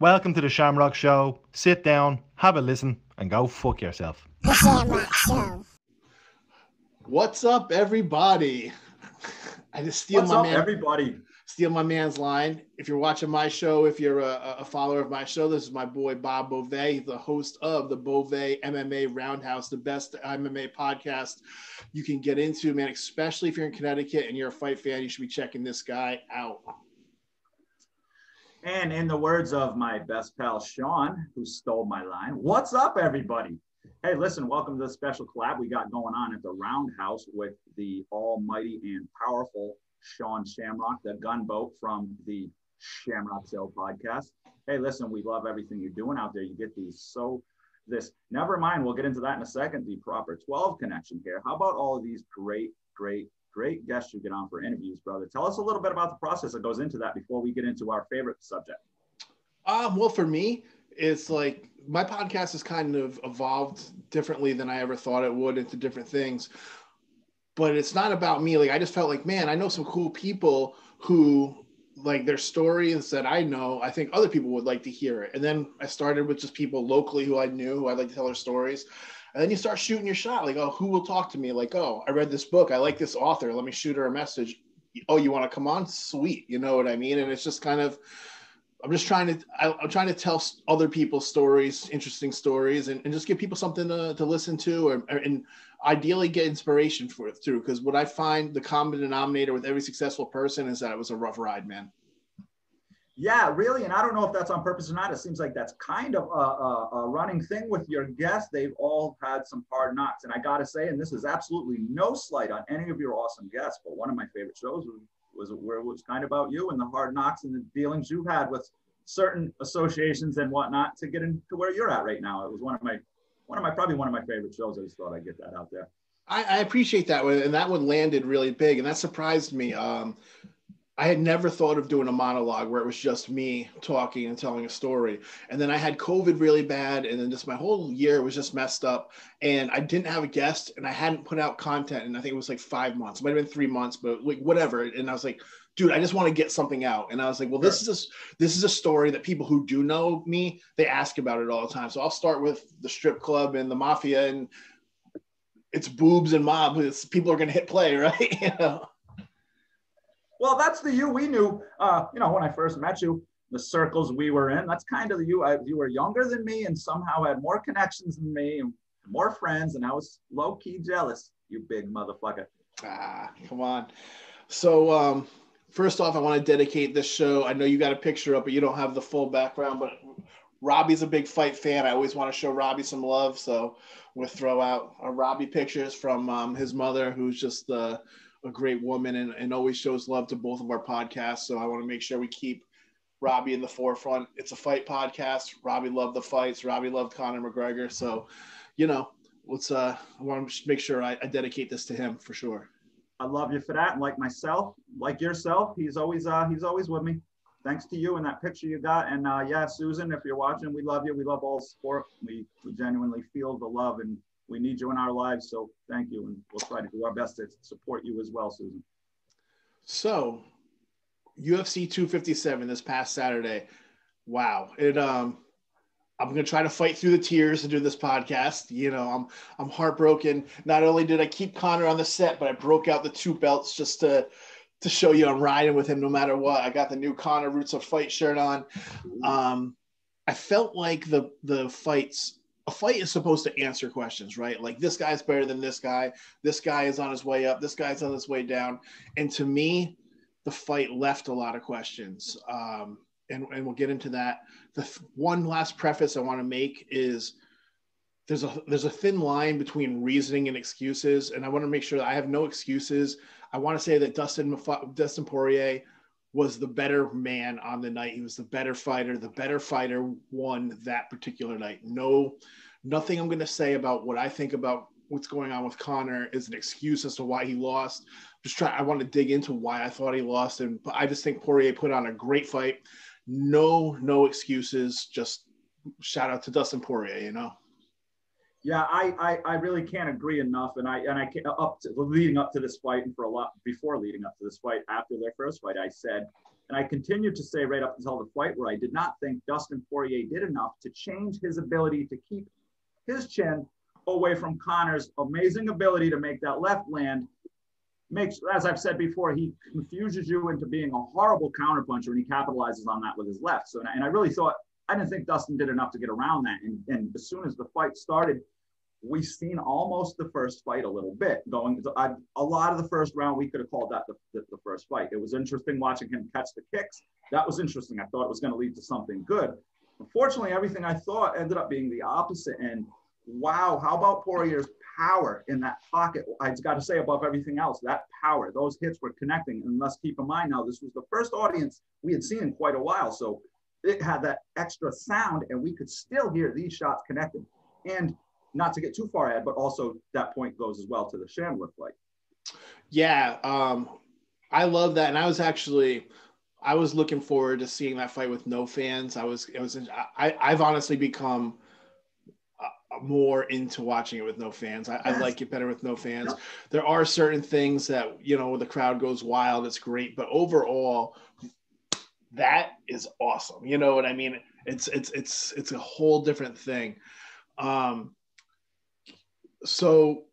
Welcome to the Shamrock Show. Sit down, have a listen, and go fuck yourself. The Shamrock Show. What's up, everybody? I just steal steal my man's line. If you're watching my show, if you're a follower of my show, this is my boy Bob Beauvais, the host of the Beauvais MMA Roundhouse, the best MMA podcast you can get into, man. Especially if you're in Connecticut and you're a fight fan, you should be checking this guy out. And in the words of my best pal, Sean, who stole my line, what's up, everybody? Hey, listen, welcome to the special collab we got going on at the Roundhouse with the almighty and powerful Sean Shamrock, the gunboat from the Shamrock Show podcast. Hey, listen, we love everything you're doing out there. You get never mind, we'll get into that in a second, the proper 12 connection here. How about all of these great guests you get on for interviews, brother? Tell us a little bit about the process that goes into that before we get into our favorite subject. Well, for me, it's like my podcast has kind of evolved differently than I ever thought it would into different things. But it's not about me. Like, I just felt like, man, I know some cool people who, like, their stories that I know, I think other people would like to hear it. And then I started with just people locally who I knew, who I'd like to tell their stories. And then you start shooting your shot. Like, oh, who will talk to me? Like, oh, I read this book. I like this author. Let me shoot her a message. Oh, you want to come on? Sweet. You know what I mean? And it's just kind of, I'm trying to tell other people's stories, interesting stories, and just give people something to listen to, and ideally get inspiration through. Because what I find the common denominator with every successful person is that it was a rough ride, man. Yeah, really. And I don't know if that's on purpose or not. It seems like that's kind of a running thing with your guests. They've all had some hard knocks. And I got to say, and this is absolutely no slight on any of your awesome guests, but one of my favorite shows was where it was kind of about you and the hard knocks and the dealings you've had with certain associations and whatnot to get into where you're at right now. It was probably one of my favorite shows. I just thought I'd get that out there. I appreciate that one, and that one landed really big, and that surprised me. I had never thought of doing a monologue where it was just me talking and telling a story. And then I had COVID really bad. And then just my whole year was just messed up. And I didn't have a guest and I hadn't put out content. And I think it was like 5 months, it might've been 3 months, but like whatever. And I was like, dude, I just want to get something out. And I was like, well, this is a story that people who do know me, they ask about it all the time. So I'll start with the strip club and the mafia, and it's boobs and mob. People are going to hit play, right? You know? Well, that's the you we knew, when I first met you, the circles we were in. That's kind of the you. You were younger than me and somehow had more connections than me and more friends. And I was low-key jealous, you big motherfucker. Come on. So first off, I want to dedicate this show. I know you got a picture up, but you don't have the full background. But Robbie's a big fight fan. I always want to show Robbie some love. So we'll throw out Robbie pictures from his mother, who's just a great woman and always shows love to both of our podcasts. So I want to make sure we keep Robbie in the forefront. It's a fight podcast. Robbie loved the fights. Robbie loved Conor McGregor. So, I want to make sure I dedicate this to him for sure. I love you for that. And like yourself, he's always with me. Thanks to you and that picture you got. And Susan, if you're watching, we love you. We love all sport. We genuinely feel the love, and we need you in our lives, so thank you, and we'll try to do our best to support you as well, Susan. So, UFC 257 this past Saturday. Wow. I'm going to try to fight through the tears to do this podcast. I'm heartbroken. Not only did I keep Conor on the set, but I broke out the 2 belts just to show you I'm riding with him no matter what. I got the new Conor Roots of Fight shirt on. I felt like the fights. A fight is supposed to answer questions, right? Like, this guy's better than this guy. This guy is on his way up. This guy's on his way down. And to me, the fight left a lot of questions. And we'll get into that. The one last preface I want to make is there's a thin line between reasoning and excuses. And I want to make sure that I have no excuses. I want to say that Dustin Poirier was the better man on the night. He was the better fighter. The better fighter won that particular night. Nothing I'm going to say about what I think about what's going on with Conor is an excuse as to why he lost. I want to dig into why I thought he lost. And I just think Poirier put on a great fight. No excuses. Just shout out to Dustin Poirier, Yeah, I really can't agree enough. And I leading up to this fight, and before leading up to this fight, after their first fight, I said, And I continued to say right up until the fight where I did not think Dustin Poirier did enough to change his ability to keep his chin away from Conor's amazing ability to make that left land. Makes, as I've said before, he confuses you into being a horrible counterpuncher, and he capitalizes on that with his left. So, and I really thought, I didn't think Dustin did enough to get around that. And as soon as the fight started, we've seen almost the first fight a little bit going. A lot of the first round, we could have called that the first fight. It was interesting watching him catch the kicks. That was interesting. I thought it was going to lead to something good. Unfortunately, everything I thought ended up being the opposite. And wow, how about Poirier's power in that pocket? I've got to say, above everything else, that power, those hits were connecting. And let's keep in mind now, this was the first audience we had seen in quite a while. So it had that extra sound, and we could still hear these shots connected. And not to get too far ahead, but also that point goes as well to the Chandler fight. Yeah, I love that. And I was looking forward to seeing that fight with no fans. I've honestly become more into watching it with no fans. I like it better with no fans. Yep. There are certain things that, the crowd goes wild. It's great, but overall, that is awesome. You know what I mean? It's a whole different thing. So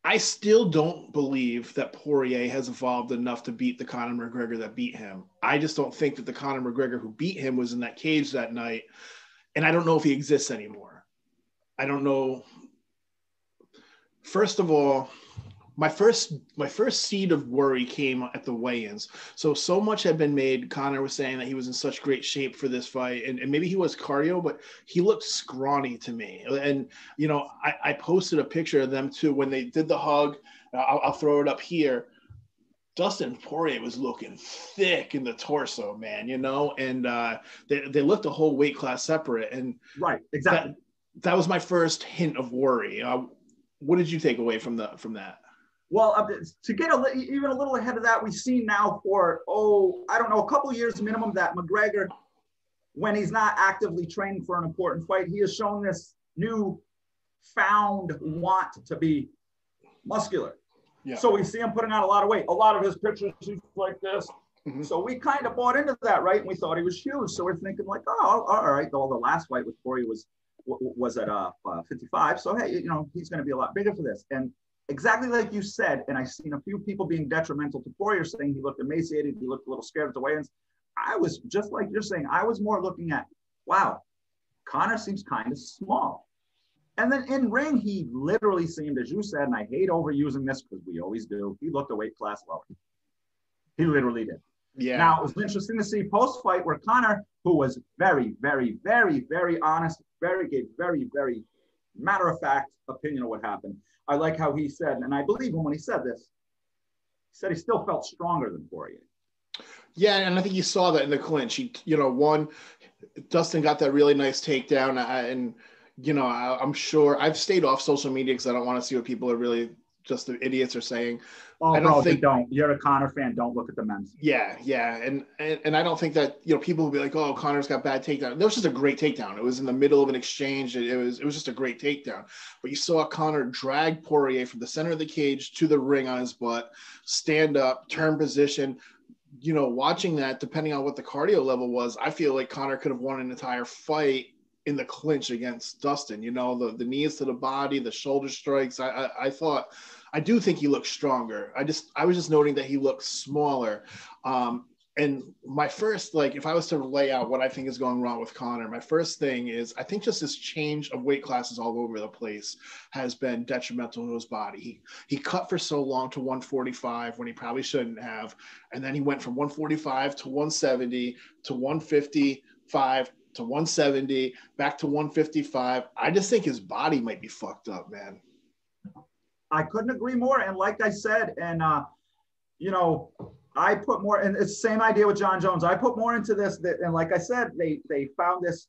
I still don't believe that Poirier has evolved enough to beat the Conor McGregor that beat him. I just don't think that the Conor McGregor who beat him was in that cage that night. And I don't know if he exists anymore. I don't know. First of all, my first seed of worry came at the weigh-ins. So much had been made. Conor was saying that he was in such great shape for this fight, and maybe he was cardio, but he looked scrawny to me. And I posted a picture of them too when they did the hug. I'll throw it up here. Dustin Poirier was looking thick in the torso, man. And they looked a whole weight class separate. And right, exactly. That was my first hint of worry. What did you take away from that? Well, to get even a little ahead of that, we've seen now for, I don't know, a couple of years minimum that McGregor, when he's not actively training for an important fight, he has shown this new found want to be muscular. Yeah. So we see him putting on a lot of weight. A lot of his pictures, he's like this. Mm-hmm. So we kind of bought into that, right? And we thought he was huge. So we're thinking like, all right. Though the last fight with Poirier was at 55. So, hey, he's going to be a lot bigger for this. And exactly like you said, and I've seen a few people being detrimental to Poirier, saying he looked emaciated, he looked a little scared at the weigh-ins. I was just like you're saying, I was more looking at, wow, Conor seems kind of small. And then in ring, he literally seemed, as you said, and I hate overusing this because we always do, he looked a weight class lower. He literally did. Yeah. Now, it was interesting to see post-fight where Conor, who was very, very, very, very honest, gave very, very matter-of-fact opinion of what happened. I like how he said, and I believe him when he said this, he said he still felt stronger than Poirier. Yeah, and I think you saw that in the clinch. Dustin got that really nice takedown, I'm sure I've stayed off social media because I don't want to see what people are really just the idiots are saying. Oh, I don't think don't. You're a Conor fan. Don't look at the men's. Yeah, and I don't think that people will be like, oh, Conor's got bad takedown. That was just a great takedown. It was in the middle of an exchange. It was just a great takedown. But you saw Conor drag Poirier from the center of the cage to the ring on his butt, stand up, turn position. Watching that, depending on what the cardio level was, I feel like Conor could have won an entire fight in the clinch against Dustin. The knees to the body, the shoulder strikes. I do think he looks stronger. I was just noting that he looks smaller. And my first, if I was to lay out what I think is going wrong with Conor, my first thing is I think just this change of weight classes all over the place has been detrimental to his body. He cut for so long to 145 when he probably shouldn't have. And then he went from 145 to 170 to 155 to 170, back to 155. I just think his body might be fucked up, man. I couldn't agree more. And like I said, and, I put more, and it's the same idea with John Jones. I put more into this, and like I said, they found this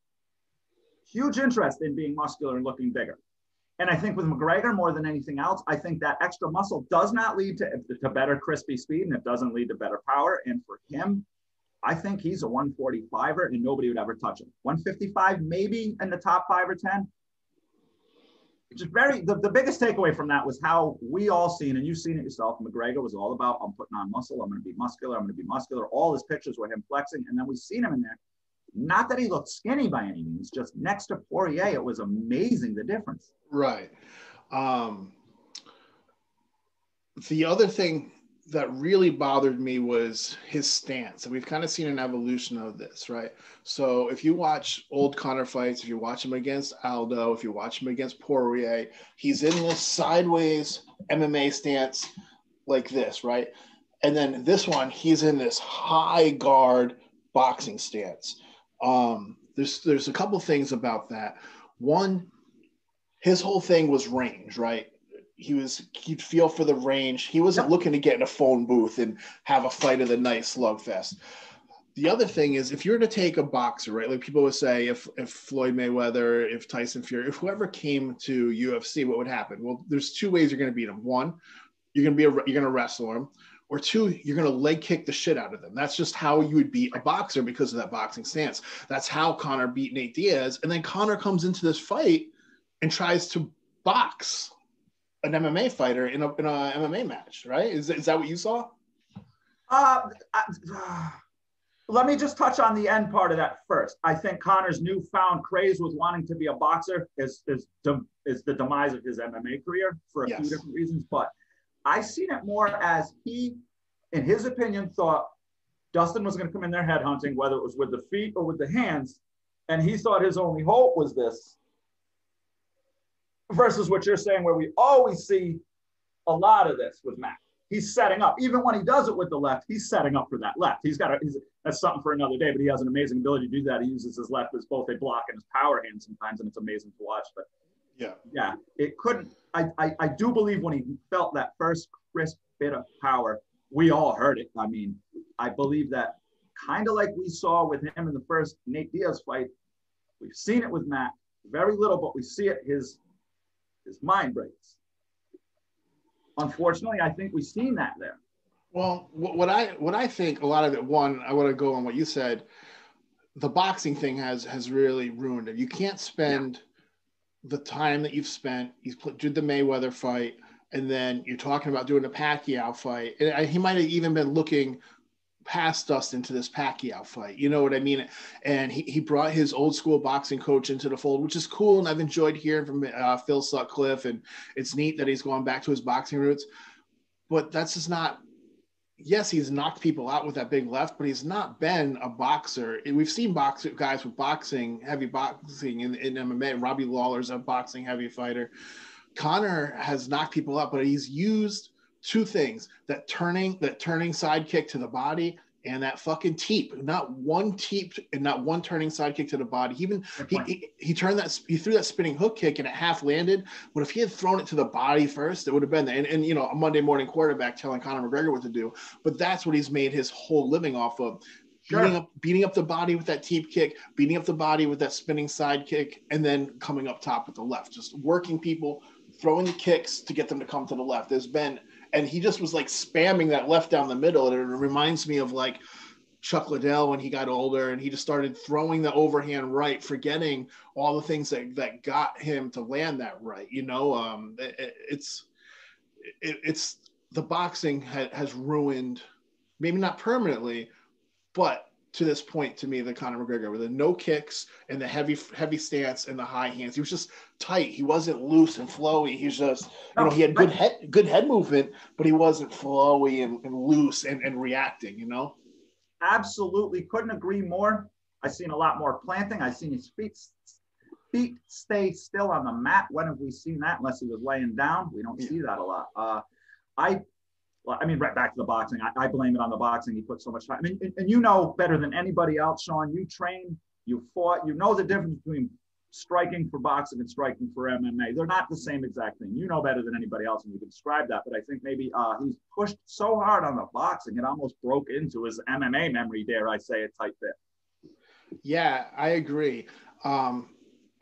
huge interest in being muscular and looking bigger. And I think with McGregor, more than anything else, I think that extra muscle does not lead to better crispy speed, and it doesn't lead to better power. And for him, I think he's a 145er, and nobody would ever touch him. 155, maybe in the top 5 or 10. just the biggest takeaway from that was how we all seen, and you've seen it yourself, McGregor was all about, I'm putting on muscle, I'm going to be muscular. All his pictures were him flexing. And then we seen him in there. Not that he looked skinny by any means, just next to Poirier, it was amazing, the difference. Right. The other thing that really bothered me was his stance. And we've kind of seen an evolution of this, right? So if you watch old Conor fights, if you watch him against Aldo, if you watch him against Poirier, he's in this sideways MMA stance like this, right? And then this one, he's in this high guard boxing stance. There's a couple things about that. One, his whole thing was range, right? He'd feel for the range. He wasn't looking to get in a phone booth and have a fight of the night slugfest. The other thing is, if you were to take a boxer, right? Like people would say, if Floyd Mayweather, if Tyson Fury, if whoever came to UFC, what would happen? Well, there's two ways you're going to beat him. One, you're going to wrestle him, or two, you're going to leg kick the shit out of them. That's just how you would beat a boxer because of that boxing stance. That's how Conor beat Nate Diaz. And then Conor comes into this fight and tries to box an MMA fighter in a MMA match, right? Is that what you saw? Let me just touch on the end part of that first. I think Conor's newfound craze with wanting to be a boxer is the demise of his MMA career for a few different reasons. But I seen it more as he, in his opinion, thought Dustin was going to come in there headhunting, whether it was with the feet or with the hands, and he thought his only hope was this. Versus what you're saying, where we always see a lot of this with Mac. He's setting up. Even when he does it with the left, he's setting up for that left. That's something for another day, but he has an amazing ability to do that. He uses his left as both a block and his power hand sometimes, and it's amazing to watch. But yeah, it couldn't. I do believe when he felt that first crisp bit of power, we all heard it. I mean, I believe that kind of like we saw with him in the first Nate Diaz fight, we've seen it with Mac. Very little, but we see it. His mind breaks. Unfortunately, I think we've seen that there. Well, what I think a lot of it, one, I want to go on what you said. The boxing thing has really ruined it. You can't spend the time that you've spent. He's did the Mayweather fight, and then you're talking about doing a Pacquiao fight. And he might have even been looking past Dustin to this Pacquiao fight. You know what I mean? And he brought his old school boxing coach into the fold, which is cool. And I've enjoyed hearing from Phil Sutcliffe, and it's neat that he's going back to his boxing roots. But that's just not, yes, he's knocked people out with that big left, but he's not been a boxer. And we've seen guys with heavy boxing in MMA. Robbie Lawler's a boxing heavy fighter. Conor has knocked people out, but he's used two things: that turning side kick to the body and that fucking teep. Not one teep and not one turning side kick to the body. He threw that spinning hook kick and it half landed. But if he had thrown it to the body first, it would have been there. And you know, a Monday morning quarterback telling Conor McGregor what to do. But that's what he's made his whole living off of. Beating up the body with that teep kick, beating up the body with that spinning side kick, and then coming up top with the left. Just working people, throwing the kicks to get them to come to the left. And he just was like spamming that left down the middle. And it reminds me of like Chuck Liddell when he got older and he just started throwing the overhand right, forgetting all the things that got him to land that right. You know, it's the boxing has ruined, maybe not permanently, but to this point, to me, the Conor McGregor with the no kicks and the heavy stance and the high hands. He was just tight. He wasn't loose and flowy. He's just, he had good head movement, but he wasn't flowy and loose and reacting, you know? Absolutely. Couldn't agree more. I've seen a lot more planting. I've seen his feet stay still on the mat. When have we seen that? Unless he was laying down. We don't see that a lot. Right back to the boxing. I blame it on the boxing. He put so much time. And you know better than anybody else, Sean. You train, you fought, you know the difference between striking for boxing and striking for MMA. They're not the same exact thing. You know better than anybody else, and you can describe that. But I think maybe he's pushed so hard on the boxing, it almost broke into his MMA memory, dare I say, a tight bit. Yeah, I agree. And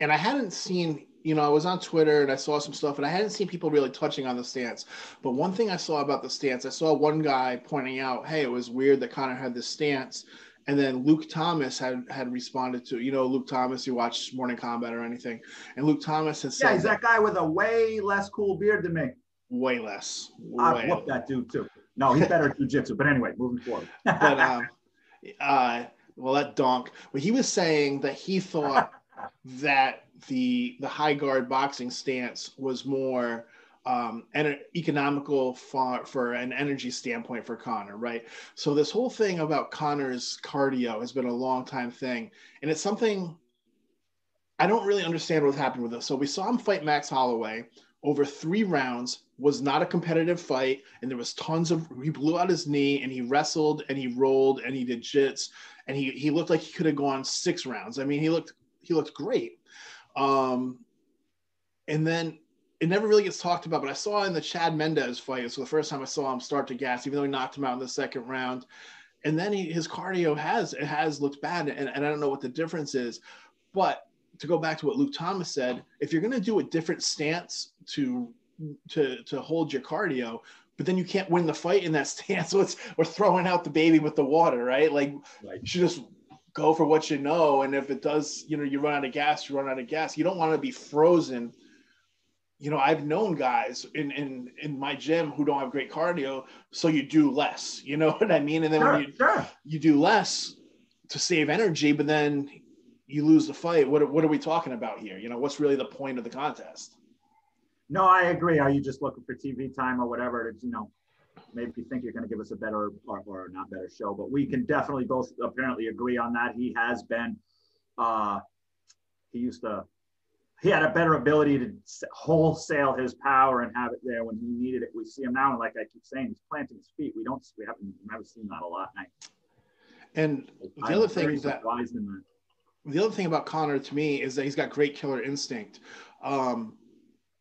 I hadn't seen. I was on Twitter and I saw some stuff and I hadn't seen people really touching on the stance. But one thing I saw about the stance, I saw one guy pointing out, hey, it was weird that Conor had this stance And then Luke Thomas had responded to, Luke Thomas, you watch Morning Combat or anything. And Luke Thomas has said, he's that guy with a way less cool beard than me. Way less. I'd whoop that dude too. No, he's better at jiu-jitsu. But anyway, moving forward. But well, that donk. But he was saying that he thought that the high guard boxing stance was more economical for an energy standpoint for Conor, right? So this whole thing about Conor's cardio has been a long time thing, and it's something I don't really understand what happened with this. So we saw him fight Max Holloway over 3 rounds, was not a competitive fight, and there was he blew out his knee, and he wrestled, and he rolled, and he did jits, and he looked like he could have gone 6 rounds. I mean, he looked great. And then it never really gets talked about, but I saw in the Chad Mendez fight, so the first time I saw him start to gas, even though he knocked him out in the second round. And then his cardio has looked bad, and I don't know what the difference is. But to go back to what Luke Thomas said, if you're going to do a different stance to hold your cardio, but then you can't win the fight in that stance, so we're throwing out the baby with the water, right? Like, you should just go for what you know, and if it does, you run out of gas, you run out of gas. You don't want to be frozen. I've known guys in my gym who don't have great cardio, so you do less, you know what I mean? And then when you do less to save energy, but then you lose the fight. What are we talking about here? What's really the point of the contest? No, I agree. Are you just looking for TV time or whatever to, maybe you think you're going to give us a better or not better show, but we can definitely both apparently agree on that. He has been, he had a better ability to wholesale his power and have it there when he needed it. We see him now, and like I keep saying, he's planting his feet. We haven't seen that a lot. And the other thing about Conor to me is that he's got great killer instinct.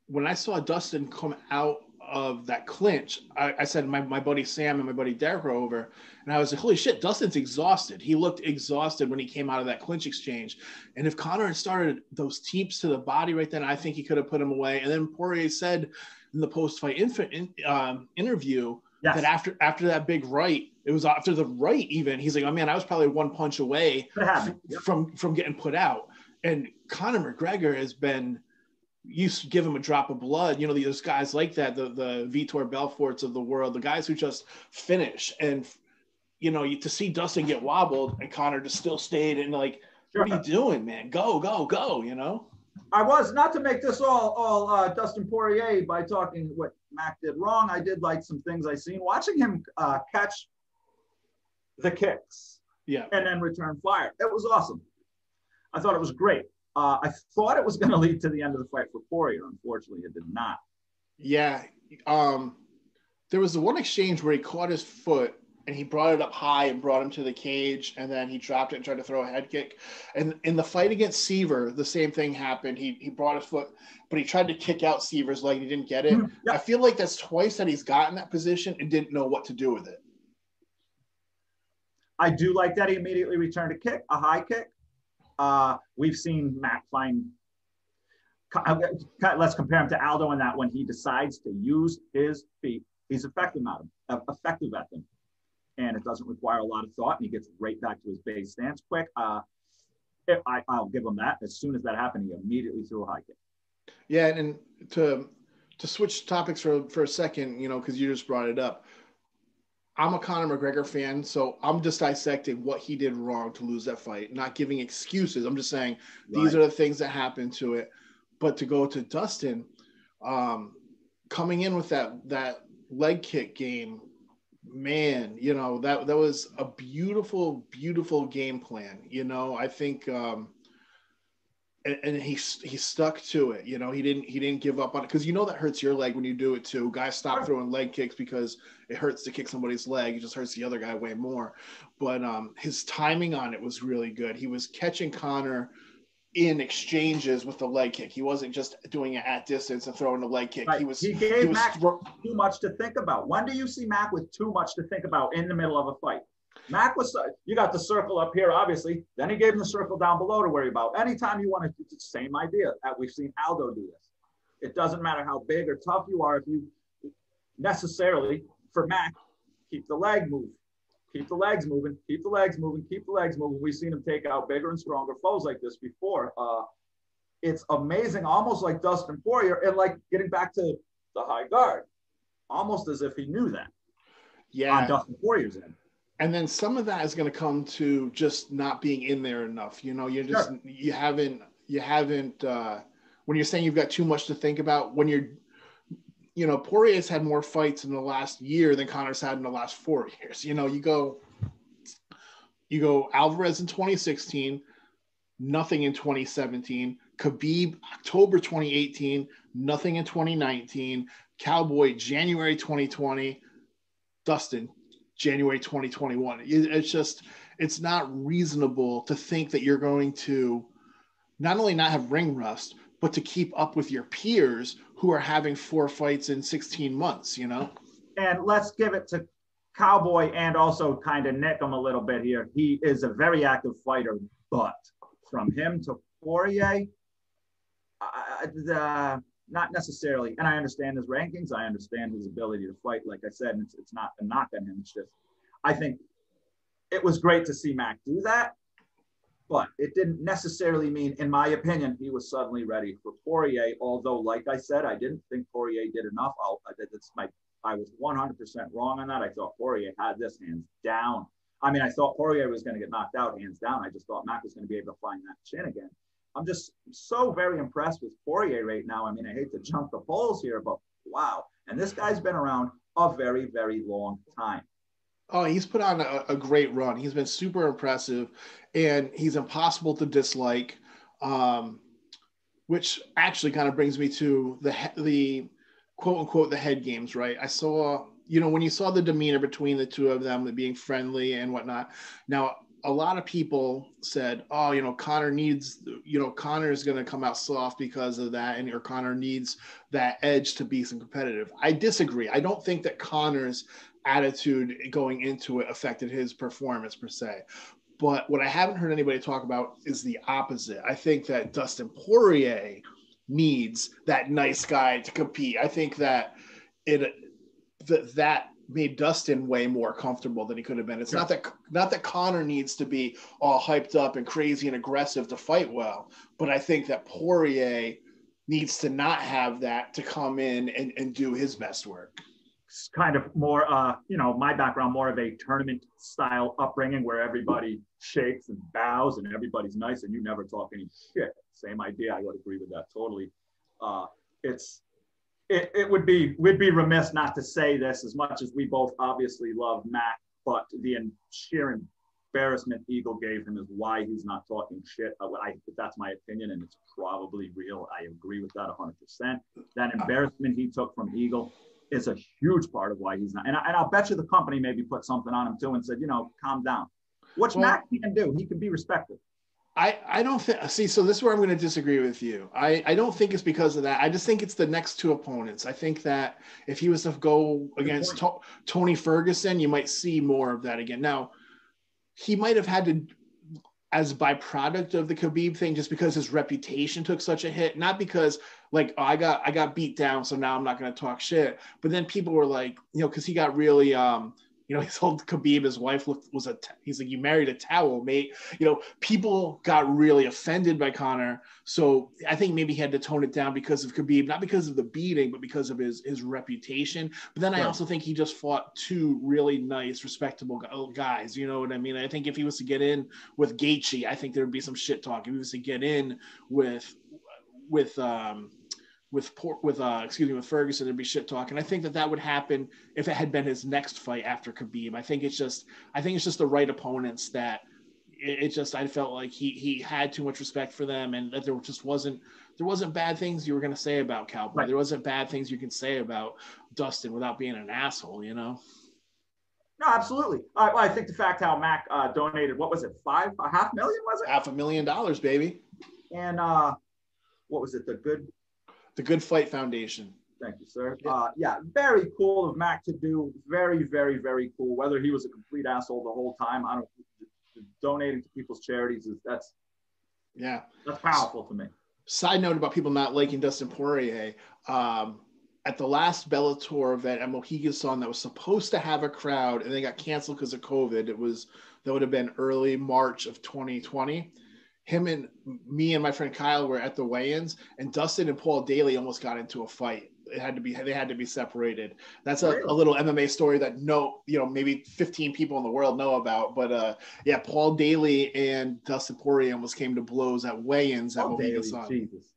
When I saw Dustin come out of that clinch, I said my buddy Sam and my buddy Derek were over, and I was like, holy shit, Dustin's exhausted. He looked exhausted when he came out of that clinch exchange. And if Conor had started those teeps to the body right then, I think he could have put him away. And then Poirier said in the post-fight interview that after that big right, it was after the right even, he's like, oh man, I was probably 1 punch away from getting put out. And Conor McGregor has been, you give him a drop of blood, those guys like that, the Vitor Belforts of the world, the guys who just finish. And to see Dustin get wobbled and Conor just still stayed and like, what are you doing, man? Go. I was, not to make this all Dustin Poirier by talking what Mac did wrong. I did like some things I seen watching him catch the kicks, and then return fire. It was awesome. I thought it was great. I thought it was going to lead to the end of the fight for Poirier. Unfortunately, it did not. Yeah. There was the one exchange where he caught his foot and he brought it up high and brought him to the cage, and then he dropped it and tried to throw a head kick. And in the fight against Seaver, the same thing happened. He brought his foot, but he tried to kick out Seaver's leg. He didn't get it. Yeah. I feel like that's twice that he's gotten that position and didn't know what to do with it. I do like that he immediately returned a high kick. We've seen Mac find, let's compare him to Aldo in that when he decides to use his feet, he's effective at them. And it doesn't require a lot of thought, and he gets right back to his base stance quick. I'll give him that. As soon as that happened, he immediately threw a high kick. Yeah, and to switch topics for a second, because you just brought it up, I'm a Conor McGregor fan, so I'm just dissecting what he did wrong to lose that fight, not giving excuses. I'm just saying these are the things that happened to it. But to go to Dustin, coming in with that leg kick game, man, that was a beautiful, beautiful game plan. I think, and he stuck to it. He didn't give up on it, because that hurts your leg when you do it too. Guys stop throwing leg kicks because it hurts to kick somebody's leg. It just hurts the other guy way more. But his timing on it was really good. He was catching Conor in exchanges with the leg kick. He wasn't just doing it at distance and throwing a leg kick. Right. He gave Mac too much to think about. When do you see Mac with too much to think about in the middle of a fight? Mac was, you got the circle up here, obviously. Then he gave him the circle down below to worry about. Anytime you want to, it's the same idea. We've seen Aldo do this. It doesn't matter how big or tough you are. If you necessarily, for Mac, keep the leg move. Keep the legs moving. Keep the legs moving. Keep the legs moving. We've seen him take out bigger and stronger foes like this before. It's amazing, almost like Dustin Poirier, and like getting back to the high guard, almost as if he knew that. Yeah. On Dustin Poirier's end. And then some of that is going to come to just not being in there enough. You know, you haven't, when you're saying you've got too much to think about, when Poirier's had more fights in the last year than Conor's had in the last 4 years. You know, you go Alvarez in 2016, nothing in 2017, Khabib, October 2018, nothing in 2019, Cowboy, January 2020, Dustin, January 2021. It's not reasonable to think that you're going to not only not have ring rust, but to keep up with your peers who are having 4 fights in 16 months, you know? And let's give it to Cowboy and also kind of nick him a little bit here. He is a very active fighter, but from him to Poirier, not necessarily. And I understand his rankings. I understand his ability to fight. Like I said, it's not a knock on him. It's just, I think it was great to see Mac do that, but it didn't necessarily mean, in my opinion, he was suddenly ready for Poirier. Although, like I said, I didn't think Poirier did enough. I was 100% wrong on that. I thought Poirier had this hands down. I mean, I thought Poirier was going to get knocked out hands down. I just thought Mac was going to be able to find that chin again. I'm just so very impressed with Poirier right now. I mean, I hate to jump the polls here, but wow. And this guy's been around a very, very long time. Oh, he's put on a great run. He's been super impressive, and he's impossible to dislike, which actually kind of brings me to the quote-unquote the head games, right? I saw, when you saw the demeanor between the two of them, being friendly and whatnot. Now, a lot of people said, oh, Conor needs, Conor is going to come out soft because of that, or Conor needs that edge to be some competitive. I disagree. I don't think that Conor's attitude going into it affected his performance per se. But what I haven't heard anybody talk about is the opposite. I think that Dustin Poirier needs that nice guy to compete. I think that that made Dustin way more comfortable than he could have been. It's not that Conor needs to be all hyped up and crazy and aggressive to fight well, but I think that Poirier needs to not have that to come in and do his best work. It's kind of more, my background, more of a tournament style upbringing where everybody shakes and bows and everybody's nice and you never talk any shit. Same idea. I would agree with that totally. We'd be remiss not to say this, as much as we both obviously love Mac, but the sheer embarrassment Eagle gave him is why he's not talking shit. That's my opinion, and it's probably real. I agree with that 100%. That embarrassment he took from Eagle is a huge part of why he's not. And I'll bet you the company maybe put something on him too and said, calm down. Which Mac can do. He can be respected. I don't think, so this is where I'm going to disagree with you. I don't think it's because of that. I just think it's the next two opponents. I think that if he was to go against Tony Ferguson, you might see more of that again. Now, he might have had to, as byproduct of the Khabib thing, just because his reputation took such a hit, not because I got beat down, so now I'm not going to talk shit. But then people were like, because he got really, he told Khabib his wife he's like, you married a towel, mate. People got really offended by Conor. So I think maybe he had to tone it down because of Khabib, not because of the beating, but because of his reputation. But then I also think he just fought two really nice, respectable guys. You know what I mean? I think if he was to get in with Gaethje, I think there would be some shit talk. If he was to get in with Ferguson, there'd be shit talk. And I think that would happen if it had been his next fight after Khabib. I think it's just the right opponents that I felt like he had too much respect for them, and that there wasn't bad things you were going to say about Cowboy. Right. There wasn't bad things you can say about Dustin without being an asshole, No, absolutely. Well, I think the fact how Mac donated, what was it? $500,000, was it? $500,000, baby. And what was it? The Good Fight Foundation. Thank you, sir. Yeah, very cool of Mac to do. Very, very, very cool. Whether he was a complete asshole the whole time, donating to people's charities that's powerful to me. Side note about people not liking Dustin Poirier. at the last Bellator event at Mohegan Sun that was supposed to have a crowd and they got canceled because of COVID. That would have been early March of 2020. Him and me and my friend Kyle were at the weigh-ins, and Dustin and Paul Daly almost got into a fight. They had to be separated. That's a little MMA story that maybe 15 people in the world know about. But yeah, Paul Daly and Dustin Poirier almost came to blows at weigh-ins at Mohegan Sun. Jesus.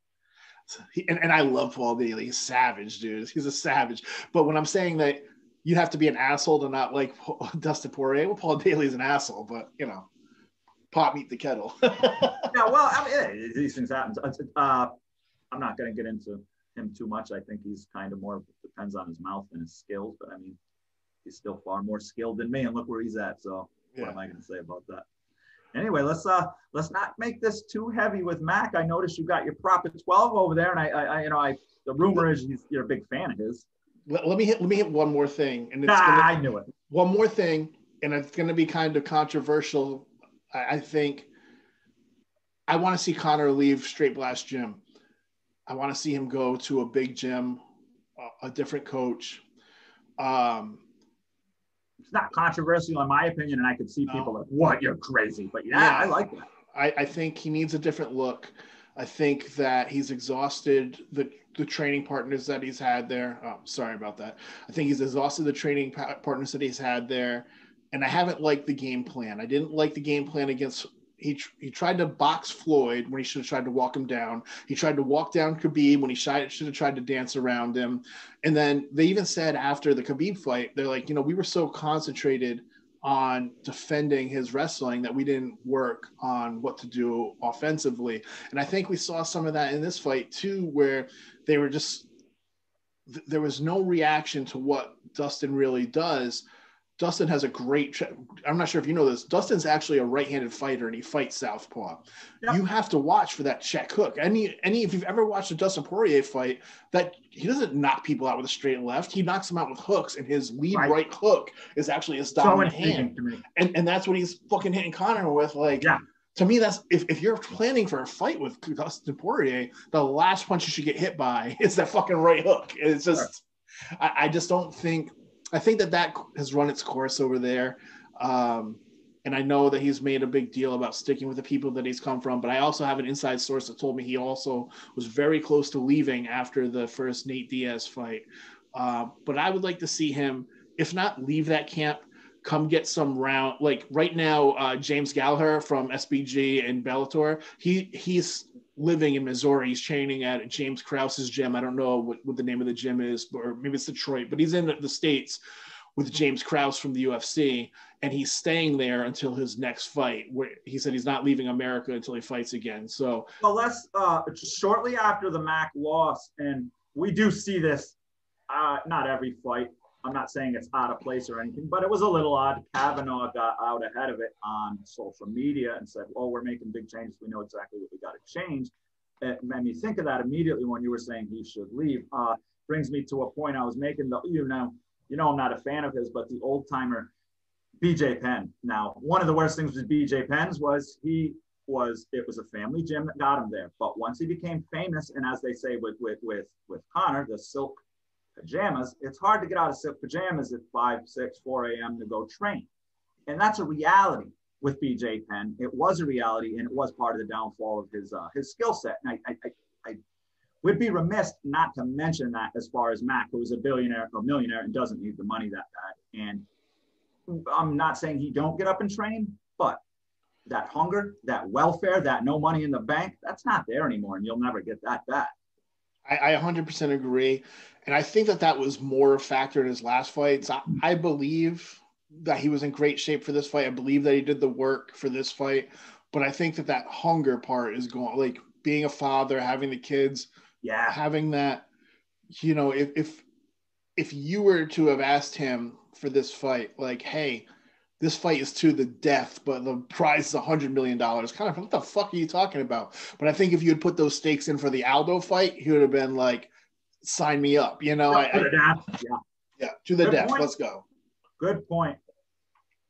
And I love Paul Daly. He's savage, dude. He's a savage. But when I'm saying that you have to be an asshole to not like Dustin Poirier, well, Paul Daly's an asshole, but pot meet the kettle. Yeah, well, I mean, these things happen. I'm not going to get into him too much. I think he's kind of more depends on his mouth and his skills. But I mean, he's still far more skilled than me, and look where he's at. So what am I going to say about that? Anyway, let's not make this too heavy with Mac. I noticed you got your prop at 12 over there, and I the rumor is you're a big fan of his. Let me hit one more thing, and I knew it. One more thing, and it's going to be kind of controversial. I think I want to see Conor leave Straight Blast Gym. I want to see him go to a big gym, a different coach. It's not controversial in my opinion, and I could see people like, what, you're crazy. But yeah, I like that. I think he needs a different look. I think that he's exhausted the training partners that he's had there. Oh, sorry about that. I think he's exhausted the training partners that he's had there. And I haven't liked the game plan. I didn't like the game plan against he tried to box Floyd when he should have tried to walk him down. He tried to walk down Khabib when he should have tried to dance around him. And then they even said after the Khabib fight, they're like, we were so concentrated on defending his wrestling that we didn't work on what to do offensively. And I think we saw some of that in this fight too, where they were there was no reaction to what Dustin really does. Dustin has a great I'm not sure if you know this. Dustin's actually a right-handed fighter, and he fights southpaw. Yep. You have to watch for that check hook. If you've ever watched a Dustin Poirier fight, that he doesn't knock people out with a straight left. He knocks them out with hooks, and his lead right hook is actually his dominant hand. And that's what he's fucking hitting Conor with. To me, that's if you're planning for a fight with Dustin Poirier, the last punch you should get hit by is that fucking right hook. It's just, I just don't think. I think that has run its course over there. And I know that he's made a big deal about sticking with the people that he's come from, but I also have an inside source that told me he also was very close to leaving after the first Nate Diaz fight. But I would like to see him, if not leave that camp, come get some round. Like right now, James Gallagher from SBG and Bellator, he's living in Missouri. He's training at James Krause's gym. I don't know what the name of the gym is, or maybe it's Detroit, but he's in the States with James Krause from the UFC, and he's staying there until his next fight, where he said he's not leaving America until he fights again. So, well, let's shortly after the Mac loss, and we do see this, not every fight. I'm not saying it's out of place or anything, but it was a little odd. Kavanaugh got out ahead of it on social media and said, "Oh, we're making big changes. We know exactly what we got to change." It made me think of that immediately when you were saying he should leave. Brings me to a point I was making. I'm not a fan of his, but the old timer BJ Penn. Now, one of the worst things with BJ Penn's was it was a family gym that got him there. But once he became famous, and as they say with Conor, the silk pajamas, it's hard to get out of silk pajamas at 5, 6, 4 a.m. to go train. And that's a reality with BJ Penn. It was a reality, and it was part of the downfall of his skill set. And I would be remiss not to mention that as far as Mac, who is a billionaire or millionaire and doesn't need the money that bad. And I'm not saying he don't get up and train, but that hunger, that welfare, that no money in the bank, that's not there anymore, and you'll never get that back. I 100% agree. And I think that was more a factor in his last fights. I believe that he was in great shape for this fight. I believe that he did the work for this fight. But I think that hunger part is going, like being a father, having the kids, having that, if you were to have asked him for this fight, like, hey, this fight is to the death, but the prize is $100 million. Kind of, what the fuck are you talking about? But I think if you had put those stakes in for the Aldo fight, he would have been like, sign me up. To the death. Let's go. Good point.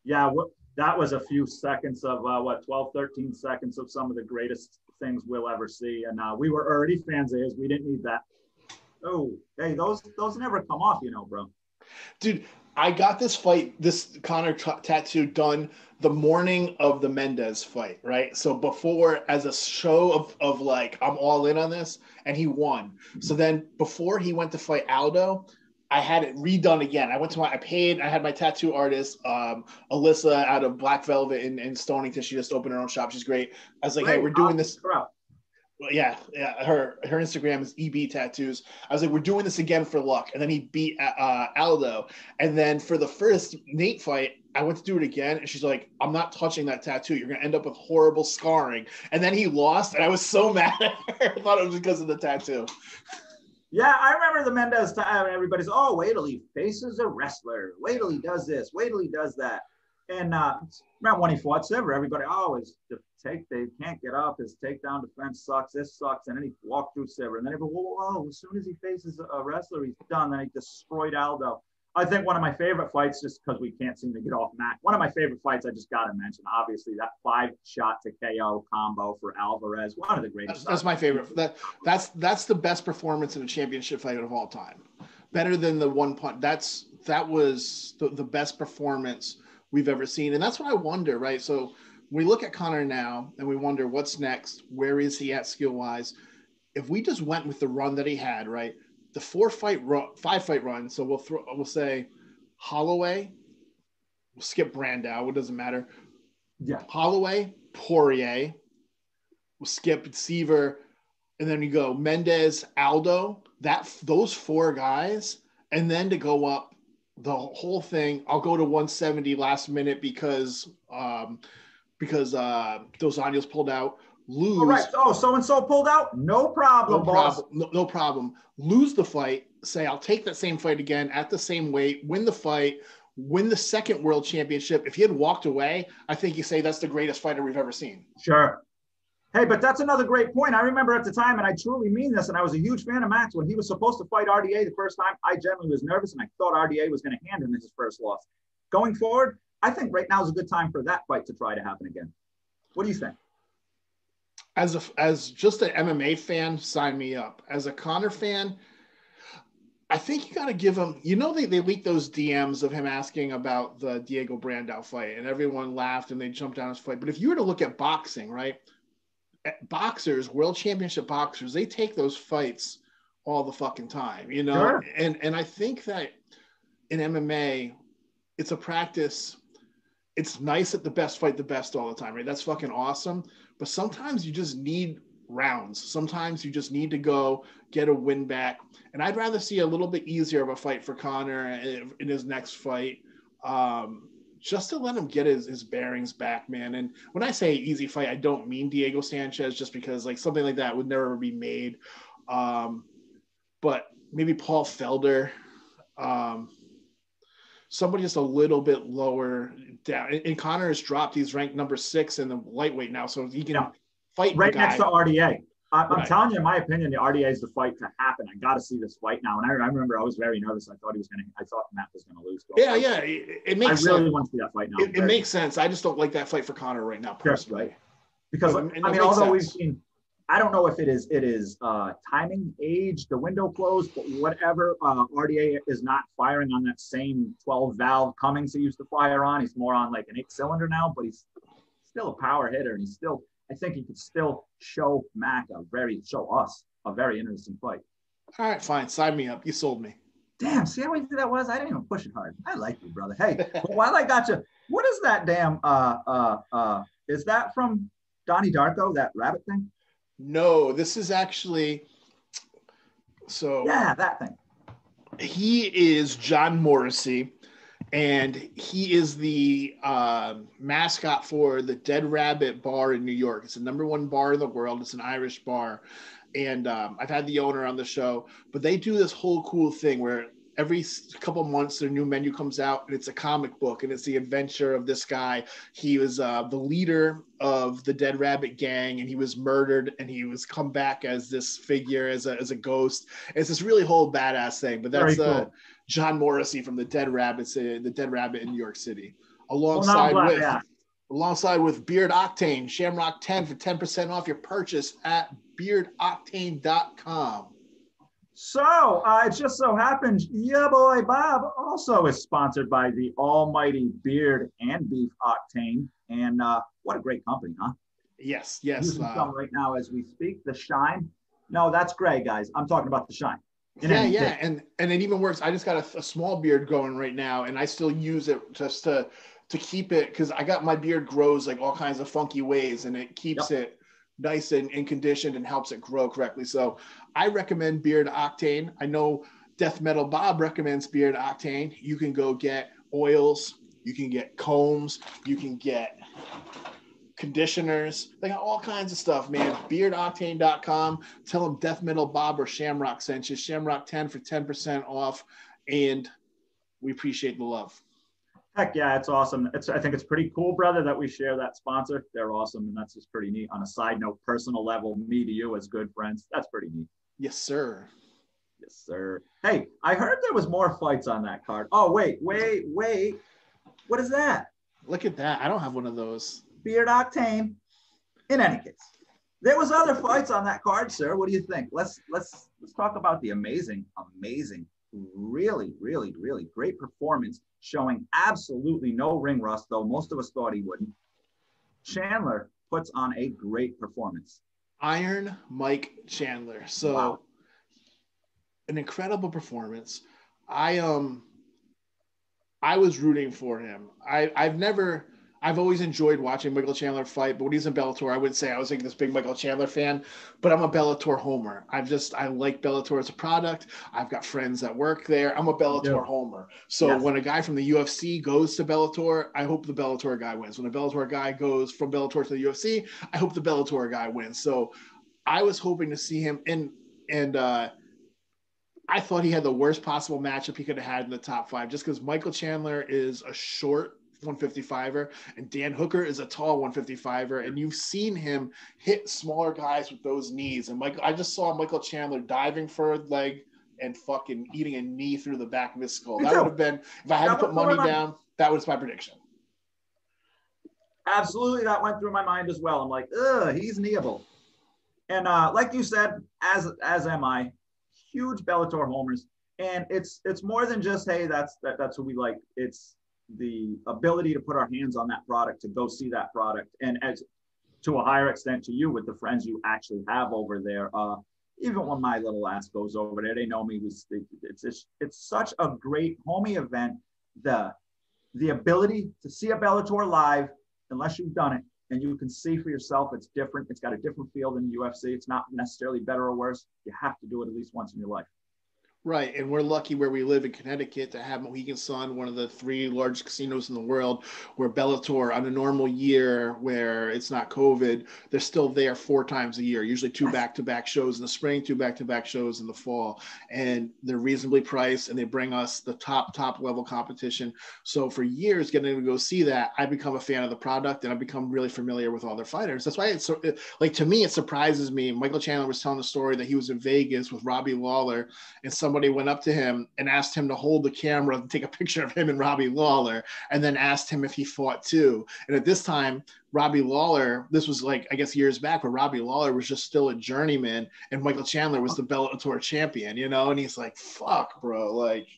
Yeah, that was a few seconds of 12, 13 seconds of some of the greatest things we'll ever see. And we were already fans of his. We didn't need that. Oh, hey, those never come off, bro. Dude, I got this Conor tattoo done the morning of the Mendez fight, right? So before, as a show of like, I'm all in on this, and he won. So then before he went to fight Aldo, I had it redone again. I had my tattoo artist, Alyssa out of Black Velvet in Stonington. She just opened her own shop. She's great. I was like, hey, we're doing this. Yeah, her Instagram is EB Tattoos. I was like, we're doing this again for luck. And then he beat Aldo. And then for the first Nate fight, I went to do it again. And she's like, I'm not touching that tattoo. You're going to end up with horrible scarring. And then he lost. And I was so mad at her. I thought it was because of the tattoo. Yeah, I remember the Mendez time. Everybody's, oh, wait till he faces a wrestler. Wait till he does this. Wait till he does that. And remember when he fought Silver, everybody, they can't get up. His takedown defense sucks. This sucks. And then he walked through Silver. And then everybody, whoa, as soon as he faces a wrestler, he's done. Then he destroyed Aldo. I think one of my favorite fights, just because we can't seem to get off Mac, one of my favorite fights I just got to mention, obviously, that 5-shot to KO combo for Alvarez. One of the greatest. That's my favorite. That's the best performance in a championship fight of all time. Better than the one punch. That was the best performance we've ever seen. And that's what I wonder, right? So we look at Conor now and we wonder what's next. Where is he at skill-wise? If we just went with the run that he had, right? The 5-fight run. So we'll say Holloway, we'll skip Brandao, it doesn't matter. Yeah. Holloway, Poirier, we'll skip Seaver, and then you go Mendez, Aldo, those 4 guys, and then to go up the whole thing, I'll go to 170 last minute because Dos Anjos pulled out. Lose. All right. Oh, so-and-so pulled out? No problem, boss. No problem. Lose the fight. Say, I'll take that same fight again at the same weight, win the fight, win the second world championship. If he had walked away, I think you say that's the greatest fighter we've ever seen. Sure. Hey, but that's another great point. I remember at the time, and I truly mean this, and I was a huge fan of Max, when he was supposed to fight RDA the first time, I genuinely was nervous, and I thought RDA was going to hand him his first loss. Going forward, I think right now is a good time for that fight to try to happen again. What do you think? As just an MMA fan, sign me up. As a Conor fan, I think you got to give him, they leaked those DMs of him asking about the Diego Brandao fight, and everyone laughed and they jumped down his fight. But if you were to look at boxing, right? Boxers, world championship boxers, they take those fights all the fucking time, Sure. And I think that in MMA, it's a practice. It's nice that the best fight the best all the time, right? That's fucking awesome. But sometimes you just need rounds. Sometimes you just need to go get a win back. And I'd rather see a little bit easier of a fight for Conor in his next fight. Just to let him get his bearings back, man. And when I say easy fight, I don't mean Diego Sanchez, just because like something like that would never be made. But maybe Paul Felder, somebody just a little bit lower down. And Conor has dropped. He's ranked number 6 in the lightweight now, so he can fight right next to RDA. I'm telling you, in my opinion, the RDA is the fight to happen. I got to see this fight now. And I remember I was very nervous. I thought Matt was going to lose. Yeah. It makes sense. I really want to see that fight now. It makes sense. I just don't like that fight for Conor right now, personally. Right. Because, although we've seen, I don't know if it is timing, age, the window closed, but whatever, RDA is not firing on that same 12-valve Cummings he used to fire on. He's more on like an 8-cylinder now, but he's still a power hitter, and I think he could still show us a very interesting fight. All right, fine. Sign me up. You sold me. Damn, see how easy that was? I didn't even push it hard. I like you, brother. Hey, but while I got you, what is that damn, is that from Donnie Darko, that rabbit thing? No, this is actually, yeah, that thing. He is John Morrissey, and he is the mascot for the Dead Rabbit Bar in New York. It's the #1 bar in the world. It's an Irish bar. And I've had the owner on the show, but they do this whole cool thing where every couple months their new menu comes out, and it's a comic book, and it's the adventure of this guy. He was the leader of the Dead Rabbit gang, and he was murdered, and he was come back as this figure, as a ghost. It's this really whole badass thing. But that's cool. John Morrissey from the Dead Rabbit in New York City, alongside with Beard Octane, Shamrock 10 for 10% off your purchase at beardoctane.com. So it just so happens, yeah, boy, Bob also is sponsored by the almighty Beard and Beef Octane. And what a great company, huh? Yes. Using some right now as we speak. The Shine. No, that's gray, guys. I'm talking about the Shine. Yeah. And it even works. I just got a small beard going right now, and I still use it just to keep it, because I got my beard grows like all kinds of funky ways, and it keeps it nice and conditioned and helps it grow correctly. So I recommend Beard Octane. I know Death Metal Bob recommends Beard Octane. You can go get oils, you can get combs, you can get conditioners. They got all kinds of stuff, man. Beardoctane.com. Tell them Death Metal Bob or Shamrock sent you. Shamrock 10 for 10% off, and we appreciate the love. Heck yeah, it's awesome. I think it's pretty cool, brother, that we share that sponsor. They're awesome, and that's just pretty neat. On a side note, personal level, me to you as good friends, that's pretty neat. Yes, sir. Yes, sir. Hey, I heard there was more fights on that card. Oh, wait. What is that? Look at that. I don't have one of those. Beard Octane. In any case, there was other fights on that card, sir. What do you think? Let's talk about the amazing, really, really, really great performance, showing absolutely no ring rust, though most of us thought he wouldn't. Chandler puts on a great performance. Iron Mike Chandler. So wow. An incredible performance. I was rooting for him. I've always enjoyed watching Michael Chandler fight, but when he's in Bellator, I wouldn't say I was like this big Michael Chandler fan, but I'm a Bellator homer. I like Bellator as a product. I've got friends that work there. I'm a Bellator homer. So when a guy from the UFC goes to Bellator, I hope the Bellator guy wins. When a Bellator guy goes from Bellator to the UFC, I hope the Bellator guy wins. So I was hoping to see him, and I thought he had the worst possible matchup he could have had in the top 5, just because Michael Chandler is a short 155er and Dan Hooker is a tall 155er, and you've seen him hit smaller guys with those knees. And I just saw Michael Chandler diving for a leg and fucking eating a knee through the back of his skull. That would have been, if I had to put money down, that was my prediction. Absolutely, that went through my mind as well. I'm like, he's kneeable. And like you said, as am I, huge Bellator homers. And it's more than just, hey, that's who we like. It's the ability to put our hands on that product, to go see that product, and as to a higher extent to you with the friends you actually have over there. Even when my little ass goes over there, they know me. It's such a great homie event. The ability to see a Bellator live, unless you've done it, and you can see for yourself, it's different. It's got a different feel than the UFC. It's not necessarily better or worse. You have to do it at least once in your life. Right, and we're lucky where we live in Connecticut to have Mohegan Sun, one of the 3 largest casinos in the world, where Bellator, on a normal year where it's not COVID, they're still there 4 times a year, usually 2 back-to-back shows in the spring, 2 back-to-back shows in the fall, and they're reasonably priced, and they bring us the top level competition. So for years, getting to go see that, I become a fan of the product, and I've become really familiar with all their fighters. That's why it's so, to me, it surprises me. Michael Chandler was telling the story that he was in Vegas with Robbie Lawler, and somebody went up to him and asked him to hold the camera and take a picture of him and Robbie Lawler, and then asked him if he fought too. And at this time, Robbie Lawler, this was like, I guess years back, where Robbie Lawler was just still a journeyman and Michael Chandler was the Bellator champion, and he's like, fuck, bro, like.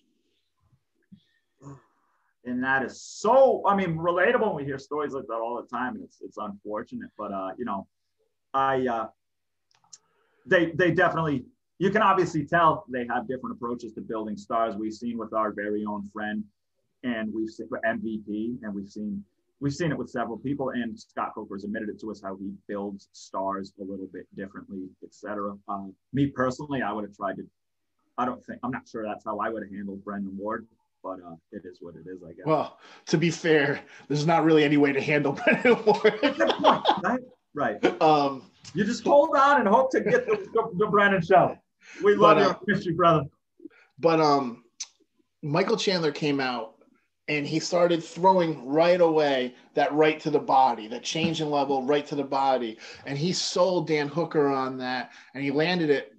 And that is so, relatable. We hear stories like that all the time, and it's unfortunate, but they definitely, you can obviously tell they have different approaches to building stars. We've seen with our very own friend, and we've seen with MVP, and we've seen it with several people, and Scott Coker's admitted it to us, how he builds stars a little bit differently, etc. Me personally, I would have tried to, I'm not sure that's how I would have handled Brendan Ward, but it is what it is, I guess. Well, to be fair, there's not really any way to handle Brendan Ward. Good point, right? You just hold on and hope to get the Brendan show. We love your history, brother. But Michael Chandler came out and he started throwing right away that right to the body, that change in level right to the body. And he sold Dan Hooker on that, and he landed it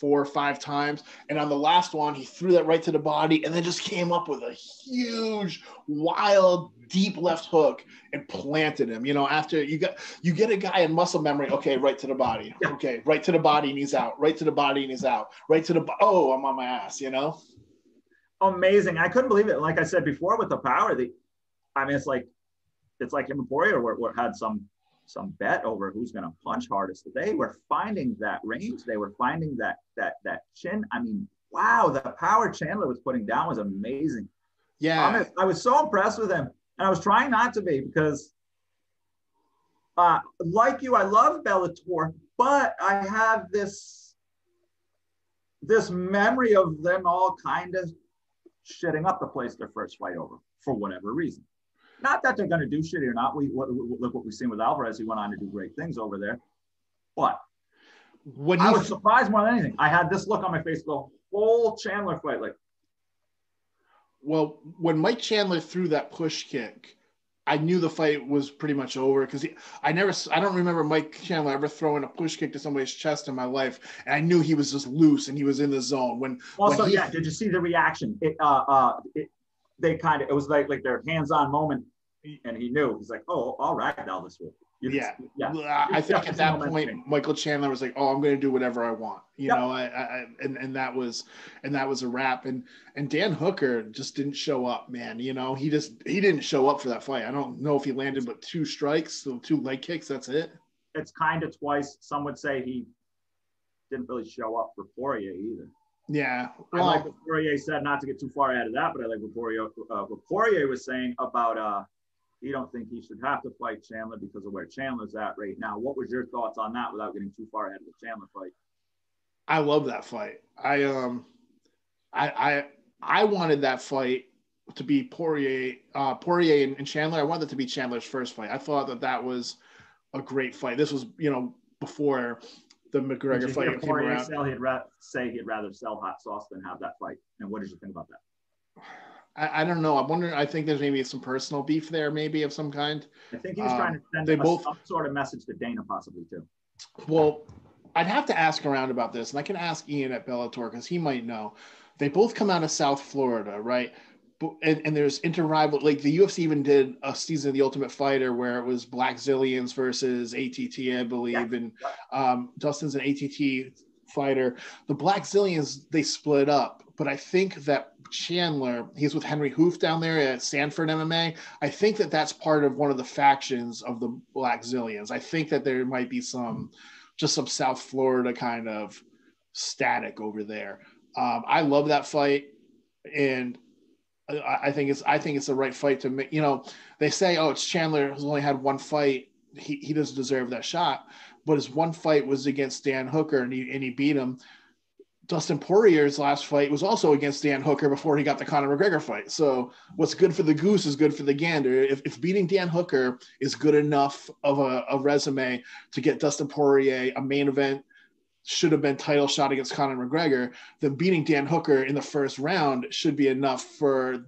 4 or 5 times. And on the last one, he threw that right to the body and then just came up with a huge, wild, deep left hook and planted him. You know, after you get a guy in muscle memory, okay, right to the body. Okay, right to the body and he's out. Right to the body and he's out. Right to the oh, I'm on my ass, you know? Amazing. I couldn't believe it. Like I said before with the power, it's like him and Poirier had some bet over who's going to punch hardest. They were finding that range. They were finding that chin. I mean, wow, the power Chandler was putting down was amazing. Yeah. I was so impressed with him. And I was trying not to be because like you, I love Bellator, but I have this memory of them all kind of shitting up the place their first fight over for whatever reason. Not that they're going to do shitty or not. Look what we've seen with Alvarez. He went on to do great things over there. But I was surprised more than anything. I had this look on my face the whole Chandler fight. Like, well, when Mike Chandler threw that push kick, I knew the fight was pretty much over because I don't remember Mike Chandler ever throwing a push kick to somebody's chest in my life, and I knew he was just loose and he was in the zone. Did you see the reaction? It was like their hands-on moment, and he knew. He's like, oh, all right, now this will. I think at that point, Michael Chandler was like, "Oh, I'm going to do whatever I want," you know. And that was a wrap. And Dan Hooker just didn't show up, man. You know, he didn't show up for that fight. I don't know if he landed but 2 strikes, so 2 leg kicks. That's it. It's kind of twice. Some would say he didn't really show up for Poirier either. Yeah, well, I like what Poirier said. Not to get too far ahead of that, but I like what Poirier was saying about he don't think he should have to fight Chandler because of where Chandler's at right now. What was your thoughts on that without getting too far ahead of the Chandler fight? I love that fight. I wanted that fight to be Poirier and Chandler. I wanted it to be Chandler's first fight. I thought that was a great fight. This was, you know, before the McGregor fight came around. He'd rather sell hot sauce than have that fight. And what did you think about that? I don't know. I'm wondering. I think there's maybe some personal beef there, maybe of some kind. I think he was trying to send some sort of message to Dana, possibly too. Well, I'd have to ask around about this, and I can ask Ian at Bellator because he might know. They both come out of South Florida, right? And there's inter-rival. Like the UFC even did a season of The Ultimate Fighter where it was Black Zillions versus ATT, I believe, and Dustin's an ATT fighter. The Black Zillions, they split up, but I think that Chandler, he's with Henry Hoof down there at Sanford MMA. I think that that's part of one of the factions of the Black Zillions. I think that there might be some South Florida kind of static over there. I love that fight, and I think it's the right fight to make. You know, they say, oh, it's Chandler who's only had one fight. He doesn't deserve that shot, but his one fight was against Dan Hooker, and he beat him. Dustin Poirier's last fight was also against Dan Hooker before he got the Conor McGregor fight. So what's good for the goose is good for the gander. If beating Dan Hooker is good enough of a resume to get Dustin Poirier a main event, should have been title shot against Conor McGregor, then beating Dan Hooker in the first round should be enough for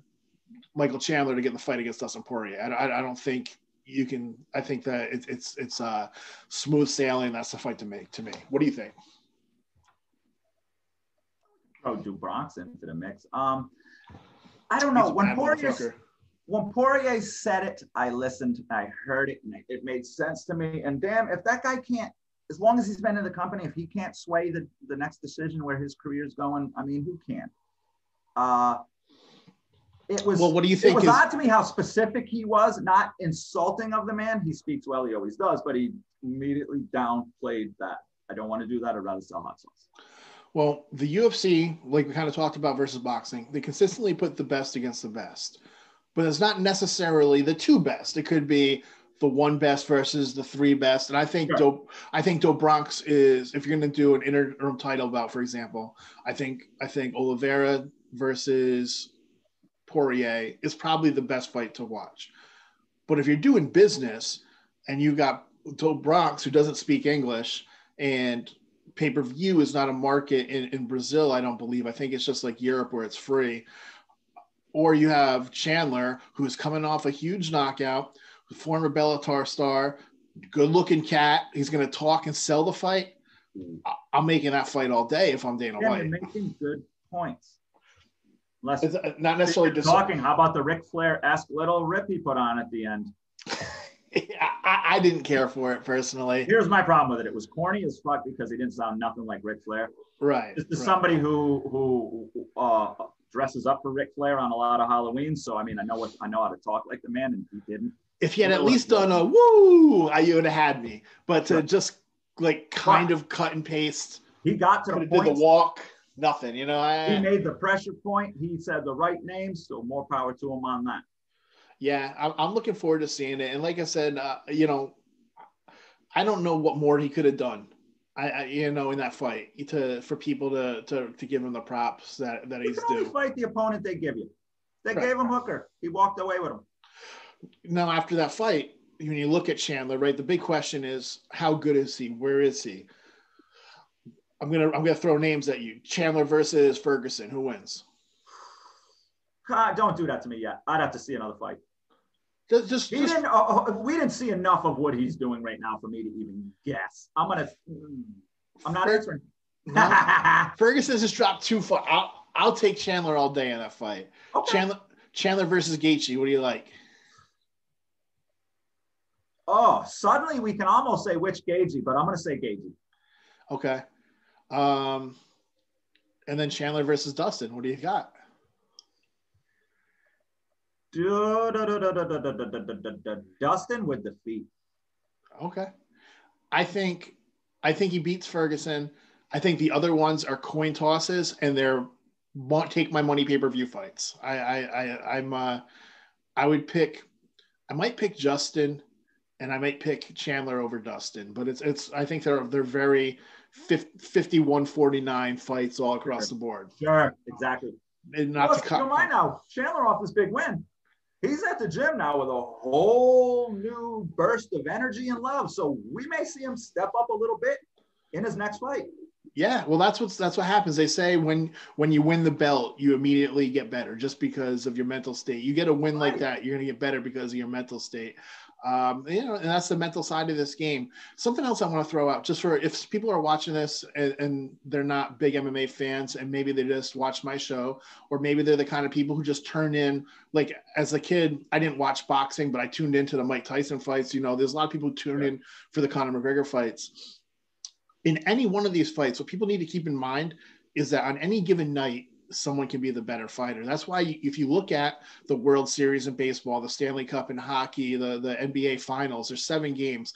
Michael Chandler to get the fight against Dustin Poirier. I don't think you can. I think that it's smooth sailing. That's the fight to make to me. What do you think? Throw Drew Bronx into the mix. I don't know. When Poirier said it, I listened, I heard it, and it made sense to me. And damn, if that guy can't, as long as he's been in the company, if he can't sway the next decision where his career's going, I mean, who can? It was. Well, what do you think? It was odd to me how specific he was, not insulting of the man. He speaks well, he always does, but he immediately downplayed that. I don't want to do that. I'd rather sell hot sauce. Well, the UFC, like we kind of talked about versus boxing, they consistently put the best against the best. But it's not necessarily the 2 best. It could be the 1 best versus the 3 best. And I think Do Bronx is, if you're going to do an interim title bout, for example, I think Oliveira versus Poirier is probably the best fight to watch. But if you're doing business and you've got Do Bronx who doesn't speak English, and pay-per-view is not a market in Brazil, I don't believe. I think it's just like Europe where it's free. Or you have Chandler, who's coming off a huge knockout, former Bellator star, good-looking cat. He's going to talk and sell the fight. I'm making that fight all day if I'm Dana Yeah, White. you're making good points. Unless It's not necessarily talking. How about the Ric Flair-esque little rip he put on at the end? I didn't care for it personally. Here's my problem with it. It was corny as fuck because he didn't sound nothing like Ric Flair. Right. This is somebody who dresses up for Ric Flair on a lot of Halloween. So I mean, I know how to talk like the man, and he didn't. If he had at least done a woo, you would have had me. But to just like kind of cut and paste, he got to the point. Did the walk, nothing. You know, he made the pressure point. He said the right names, so more power to him on that. Yeah, I'm looking forward to seeing it. And like I said, you know, I don't know what more he could have done. You know, in that fight for people to give him the props that he's due. You can fight the opponent they give you. They gave him Hooker. He walked away with him. Now, after that fight, when you look at Chandler, right, the big question is, how good is he? Where is he? I'm gonna throw names at you. Chandler versus Ferguson. Who wins? Don't do that to me yet. I'd have to see another fight. We didn't see enough of what he's doing right now for me to even guess. I'm not answering. Ferguson just dropped too far. I'll take Chandler all day in that fight. Okay. Chandler versus Gaethje. What do you like? Oh, suddenly we can almost say which Gaethje, but I'm going to say Gaethje. Okay. And then Chandler versus Dustin. What do you got? Dustin with defeat. Okay. I think he beats Ferguson. I think the other ones are coin tosses, and they're won't take my money pay-per-view fights. I might pick Justin, and I might pick Chandler over Dustin, but I think they're very 51-49 fights all across the board. Sure, exactly. And not to cut. Don't mind now. Chandler off this big win. He's at the gym now with a whole new burst of energy and love. So we may see him step up a little bit in his next fight. Yeah, well, that's what happens. They say when you win the belt, you immediately get better just because of your mental state. You get a win like that, you're going to get better because of your mental state. You know, and that's the mental side of this game. Something else I want to throw out, just for if people are watching this and they're not big MMA fans, and maybe they just watch my show, or maybe they're the kind of people who just turn in. Like as a kid, I didn't watch boxing, but I tuned into the Mike Tyson fights. You know, there's a lot of people who tune in for the Conor McGregor fights. In any one of these fights, what people need to keep in mind is that on any given night, someone can be the better fighter. That's why if you look at the World Series in baseball, the Stanley Cup in hockey, the NBA finals, there's 7 games.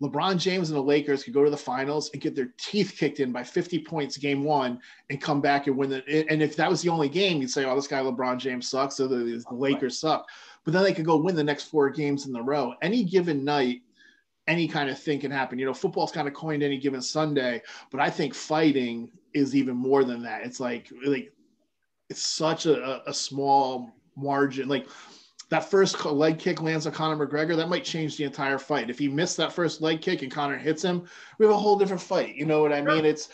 LeBron James and the Lakers could go to the finals and get their teeth kicked in by 50 points game 1 and come back and win it. And if that was the only game, you'd say, oh, this guy LeBron James sucks, so the Lakers suck. But then they could go win the next 4 games in a row. Any given night, any kind of thing can happen. You know, football's kind of coined any given Sunday, but I think fighting is even more than that. It's like it's such a small margin. Like that first leg kick lands on Conor McGregor, that might change the entire fight. If he missed that first leg kick and Conor hits him, we have a whole different fight. You know what I mean? It's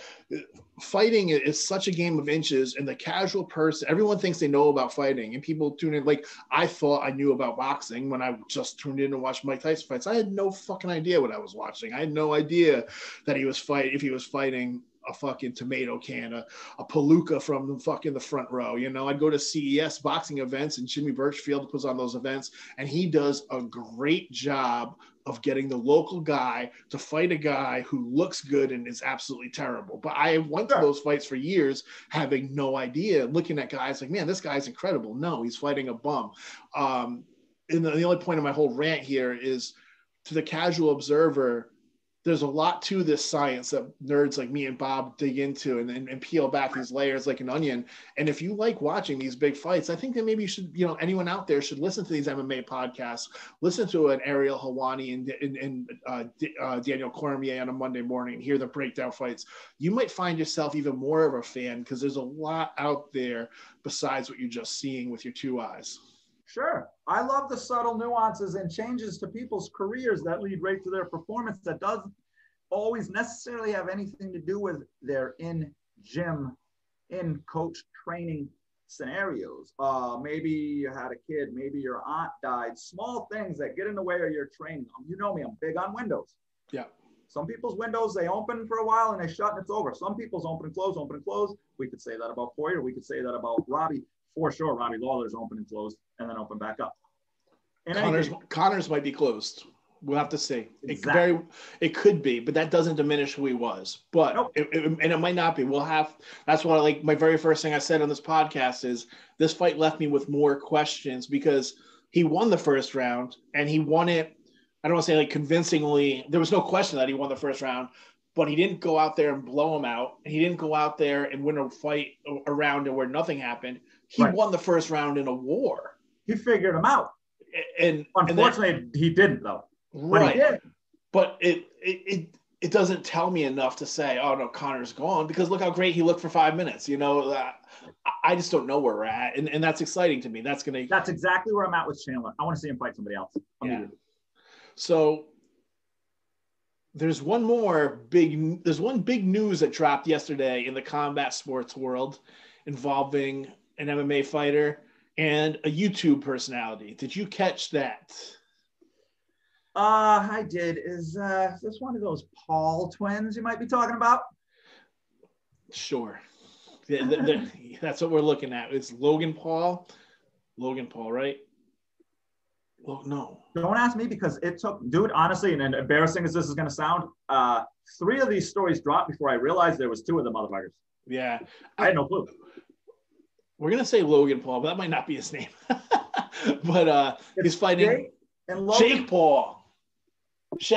fighting is such a game of inches, and the casual person, everyone thinks they know about fighting, and people tune in. Like I thought I knew about boxing when I just tuned in and watched Mike Tyson fights. I had no fucking idea what I was watching. I had no idea that he was fighting a fucking tomato can, a palooka from the front row. You know, I'd go to CES boxing events, and Jimmy Birchfield puts on those events, and he does a great job of getting the local guy to fight a guy who looks good and is absolutely terrible. But I went to those fights for years having no idea, looking at guys like, man, this guy's incredible. No, he's fighting a bum. And the only point of my whole rant here is, to the casual observer, there's a lot to this science that nerds like me and Bob dig into and peel back these layers like an onion. And if you like watching these big fights, I think that maybe you should, you know, anyone out there should listen to these MMA podcasts, listen to an Ariel Helwani and Daniel Cormier on a Monday morning, hear the breakdown fights. You might find yourself even more of a fan because there's a lot out there besides what you're just seeing with your 2 eyes. Sure. I love the subtle nuances and changes to people's careers that lead right to their performance that doesn't always necessarily have anything to do with their in-gym, in-coach training scenarios. Maybe you had a kid, maybe your aunt died, small things that get in the way of your training. You know me, I'm big on windows. Yeah. Some people's windows, they open for a while and they shut and it's over. Some people's open and close, open and close. We could say that about Poirier. We could say that about Robbie. For sure, Robbie Lawler's open and closed and then open back up. Connor's might be closed. We'll have to see. Exactly. It could be, but that doesn't diminish who he was. But Nope. and it might not be. That's why, like, my very first thing I said on this podcast is this fight left me with more questions because he won the first round and he won it. I don't want to say like convincingly. There was no question that he won the first round, but he didn't go out there and blow him out. And he didn't go out there and win a fight around where nothing happened. He won the first round in a war. He figured him out. And unfortunately, he didn't though. Right. But it doesn't tell me enough to say, oh no, Conor's gone, because look how great he looked for 5 minutes. You know, I just don't know where we're at, and that's exciting to me. That's exactly where I'm at with Chandler. I want to see him fight somebody else. So there's one big news that dropped yesterday in the combat sports world involving an MMA fighter and a YouTube personality. Did you catch that? I did. Is this one of those Paul twins you might be talking about? Sure. That's what we're looking at. It's Logan Paul, right? Well, no. Don't ask me because it took, dude, honestly, and embarrassing as this is going to sound, 3 of these stories dropped before I realized there was 2 of the motherfuckers. Yeah. I had no clue. We're going to say Logan Paul, but that might not be his name. But he's fighting Jake Paul.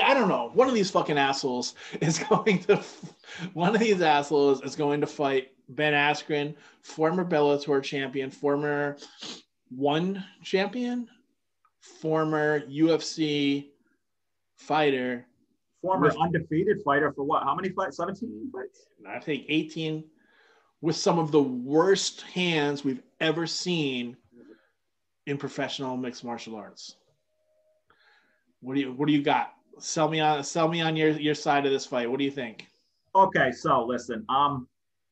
I don't know. One of these assholes is going to fight Ben Askren, former Bellator champion, former ONE champion, former UFC fighter. Former undefeated fighter for what? How many fights? 17 fights? I think 18, with some of the worst hands we've ever seen in professional mixed martial arts. What do you got? Sell me on your side of this fight. What do you think? Okay, so listen,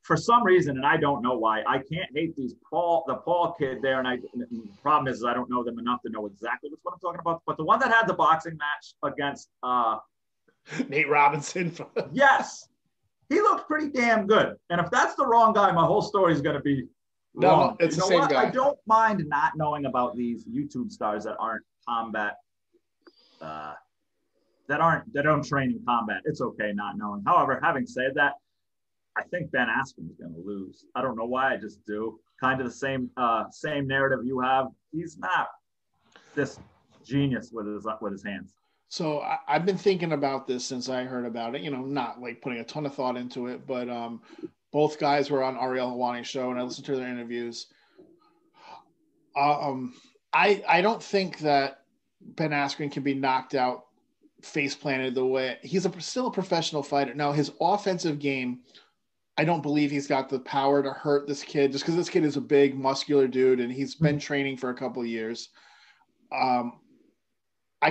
for some reason, and I don't know why, I can't hate the Paul kid there, and the problem is I don't know them enough to know exactly what I'm talking about. But the one that had the boxing match against Nate Robinson. Yes, he looked pretty damn good. And if that's the wrong guy, my whole story is going to be wrong. No, it's the same guy. I don't mind not knowing about these YouTube stars that aren't combat. That don't train in combat. It's okay not knowing. However, having said that, I think Ben Askren is going to lose. I don't know why. I just do. Kind of the same narrative you have. He's not this genius with his hands. So I've been thinking about this since I heard about it. You know, not like putting a ton of thought into it, but both guys were on Ariel Helwani's show, and I listened to their interviews. I don't think that Ben Askren can be knocked out face planted the way he's still a professional fighter. Now his offensive game, I don't believe he's got the power to hurt this kid just because this kid is a big muscular dude and he's been training for a couple of years. I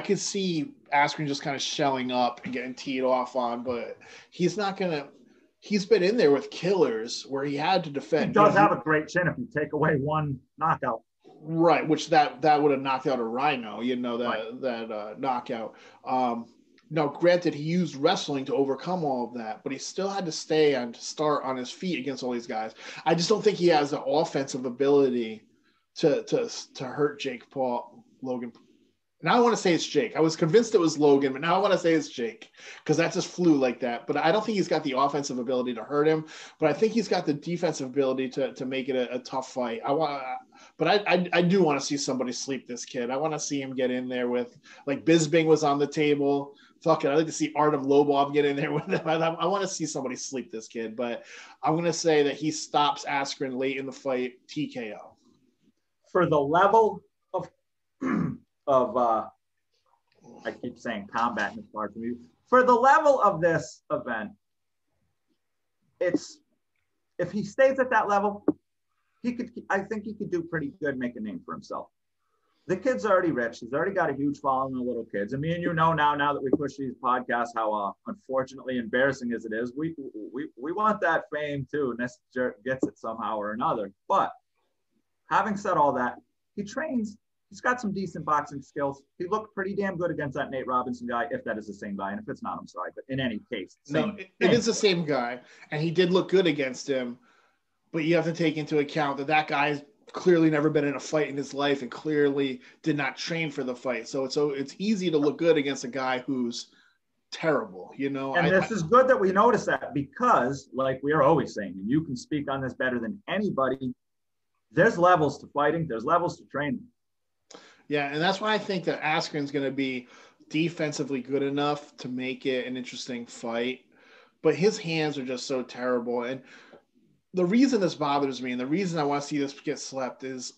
could see Askren just kind of shelling up and getting teed off on, but he's been in there with killers where he had to defend. He does have a great chin if you take away one knockout. Right, which that would have knocked out a rhino, that knockout. Now, granted, he used wrestling to overcome all of that, but he still had to start on his feet against all these guys. I just don't think he has the offensive ability to hurt Logan. Now I want to say it's Jake. I was convinced it was Logan, but now I want to say it's Jake because that just flew like that. But I don't think he's got the offensive ability to hurt him, but I think he's got the defensive ability to make it a tough fight. I do want to see somebody sleep this kid. I want to see him get in there with, like, Bisping was on the table. Fuck it. I'd like to see Artem Lobov get in there with him. I want to see somebody sleep this kid, but I'm going to say that he stops Askren late in the fight, TKO. For the level of I keep saying combat in this part for me. For the level of this event, if he stays at that level, I think he could do pretty good, make a name for himself. The kid's already rich. He's already got a huge following of little kids. And me and you know now that we push these podcasts, how unfortunately embarrassing as it is, we want that fame too, and this jerk gets it somehow or another. But having said all that, he trains. He's got some decent boxing skills. He looked pretty damn good against that Nate Robinson guy, if that is the same guy. And if it's not, I'm sorry. But in any case, it is the same guy. And he did look good against him. But you have to take into account that guy's clearly never been in a fight in his life and clearly did not train for the fight. So it's easy to look good against a guy who's terrible, you know. And this is good that we notice that, because, like we are always saying, and you can speak on this better than anybody, there's levels to fighting. There's levels to training. Yeah, and that's why I think that Askren's going to be defensively good enough to make it an interesting fight. But his hands are just so terrible. And the reason this bothers me and the reason I want to see this get slept is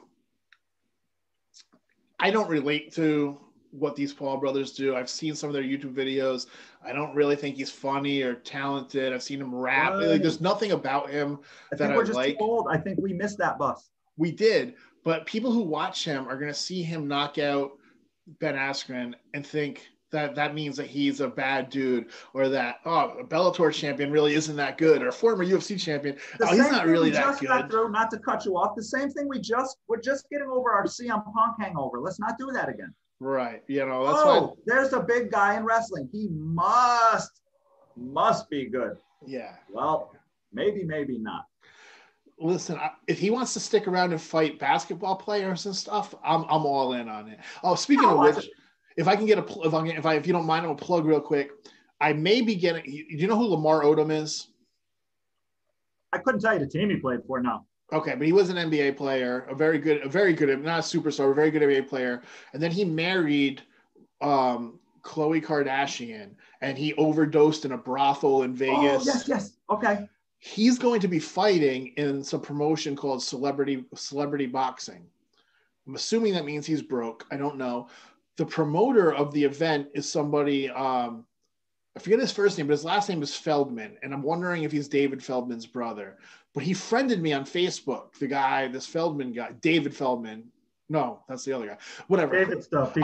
I don't relate to what these Paul brothers do. I've seen some of their YouTube videos. I don't really think he's funny or talented. I've seen him rap. Like, there's nothing about him that I we're just like. Too old. I think we missed that bus. We did. But people who watch him are going to see him knock out Ben Askren and think that means that he's a bad dude, or that, a Bellator champion really isn't that good, or a former UFC champion. He's not really that good. Not to cut you off. The same thing we're just getting over our CM Punk hangover. Let's not do that again. Right. You know, that's why. There's a big guy in wrestling. He must be good. Yeah. Well, maybe not. Listen, if he wants to stick around and fight basketball players and stuff, I'm all in on it. Oh, speaking of which, if I can get if you don't mind, I'll plug real quick. I may be getting. Do you know who Lamar Odom is? I couldn't tell you the team he played for now. Okay, but he was an NBA player, a very good, not a superstar, a very good NBA player, and then he married Khloe Kardashian, and he overdosed in a brothel in Vegas. Oh, yes, okay. He's going to be fighting in some promotion called Celebrity Boxing. I'm assuming that means he's broke. I don't know. The promoter of the event is somebody, I forget his first name, but his last name is Feldman. And I'm wondering if he's David Feldman's brother. But he friended me on Facebook, this Feldman guy, David Feldman. No, that's the other guy. Whatever. David stuff.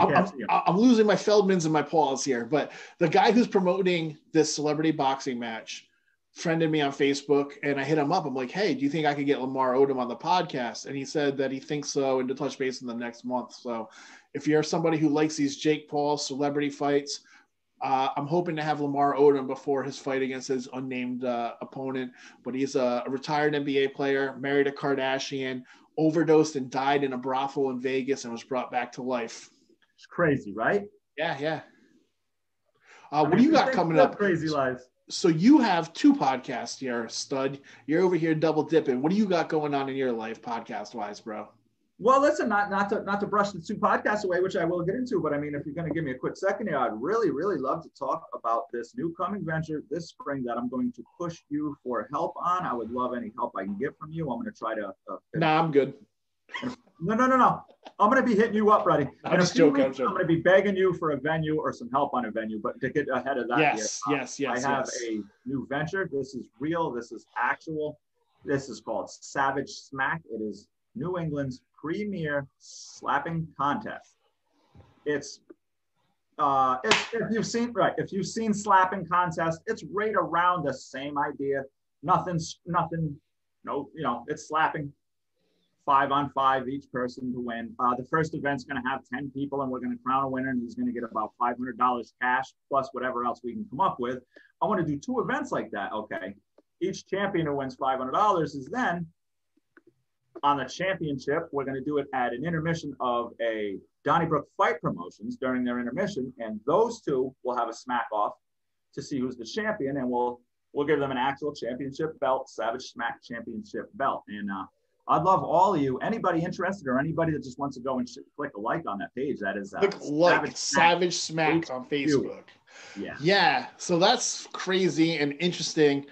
I'm losing my Feldmans and my Pauls here. But the guy who's promoting this celebrity boxing match friended me on Facebook, and I hit him up. I'm like, hey, do you think I could get Lamar Odom on the podcast? And he said that he thinks so, and to touch base in the next month. So if you're somebody who likes these Jake Paul celebrity fights, I'm hoping to have Lamar Odom before his fight against his unnamed opponent. But he's a retired NBA player, married a Kardashian, overdosed and died in a brothel in Vegas, and was brought back to life. It's crazy, right? Yeah. What do you got coming up? Crazy lives. So you have two podcasts here, stud. You're over here double dipping. What do you got going on in your life podcast wise, bro? Well, listen, not to brush the two podcasts away, which I will get into, but I mean, if you're going to give me a quick second here, I'd really, really love to talk about this new coming venture this spring that I'm going to push you for help on. I would love any help I can get from you. I'm going to try to. Nah, I'm good. No. I'm going to be hitting you up, buddy. I'm just joking. I'm going to be begging you for a venue or some help on a venue, but to get ahead of that, yes. I have a new venture. This is real. This is actual. This is called Savage Smack. It is New England's premier slapping contest. If you've seen slapping contest, it's right around the same idea. Nothing. No, it's slapping. 5-on-5 each person to win. The first event's going to have 10 people, and we're going to crown a winner, and he's going to get about $500 cash plus whatever else we can come up with. I want to do two events like that. Okay. Each champion who wins $500 is then on the championship. We're going to do it at an intermission of a Donnybrook Fight Promotions during their intermission, and those two will have a smack off to see who's the champion, and we'll give them an actual championship belt, Savage Smack championship belt. And I'd love all of you, anybody interested or anybody that just wants to go and click a like on that page. That is Savage Smack on Facebook. Yeah. So that's crazy and interesting.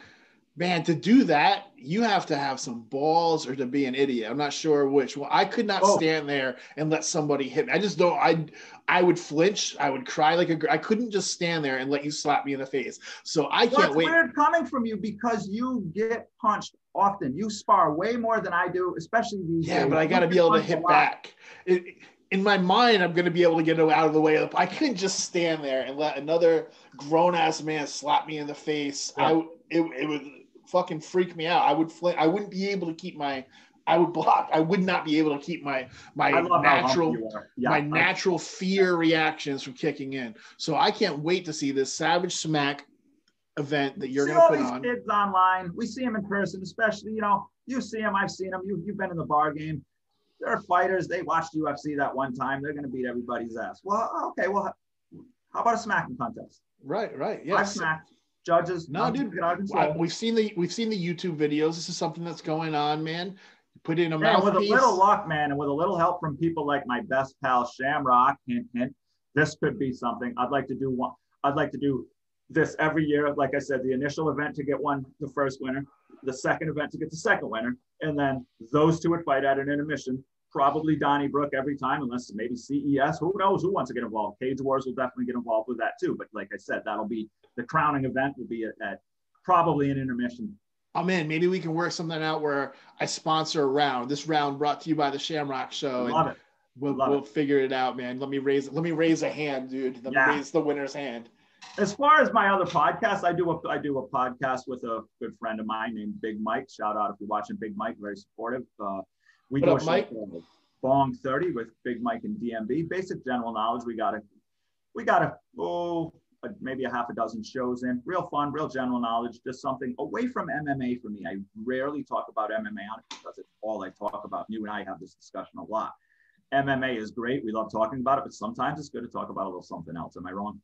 Man, to do that, you have to have some balls or to be an idiot. I'm not sure which. Well, I could not stand there and let somebody hit me. I just don't. I would flinch. I would cry I couldn't just stand there and let you slap me in the face. So I can't wait. It's weird coming from you because you get punched often. You spar way more than I do, especially these days. Yeah, but I got to be able to hit back. In my mind, I'm going to be able to get out of the way. I couldn't just stand there and let another grown-ass man slap me in the face. Yeah. It would fucking freak me out. I wouldn't be able to keep my I would block. I would not be able to keep my natural fear reactions from kicking in. So I can't wait to see this Savage Smack event that you're going to put on. Kids online, we see them in person, especially, you see them, I've seen them, you've been in the bar game. They're fighters. They watched UFC that one time. They're going to beat everybody's ass. Well, okay. Well, how about a smacking contest? Right. Yeah. I've smacked judges. No, dude. We've seen the YouTube videos. This is something that's going on, man. You put in a mouthpiece. With a little luck, man, and with a little help from people like my best pal Shamrock, hint, hint, this could be something. I'd like to do this every year. Like I said, the initial event to get the first winner, the second event to get the second winner, and then those two would fight at an intermission. Probably Donnybrook every time, unless maybe CES. Who knows who wants to get involved? Cage Wars will definitely get involved with that too. But like I said, that'll be the crowning event. Will be at probably an intermission. I'm in. Maybe we can work something out where I sponsor a round. This round brought to you by the Shamrock Show. Love it. We'll figure it out, man. Let me raise a hand, dude. Let me raise the winner's hand. As far as my other podcast, I do a podcast with a good friend of mine named Big Mike. Shout out if you're watching Big Mike, very supportive. We do a show called Bong 30 with Big Mike and DMB. Basic general knowledge. We got maybe a half a dozen shows in. Real fun, real general knowledge. Just something away from MMA for me. I rarely talk about MMA on it because it's all I talk about. You and I have this discussion a lot. MMA is great. We love talking about it, but sometimes it's good to talk about a little something else. Am I wrong?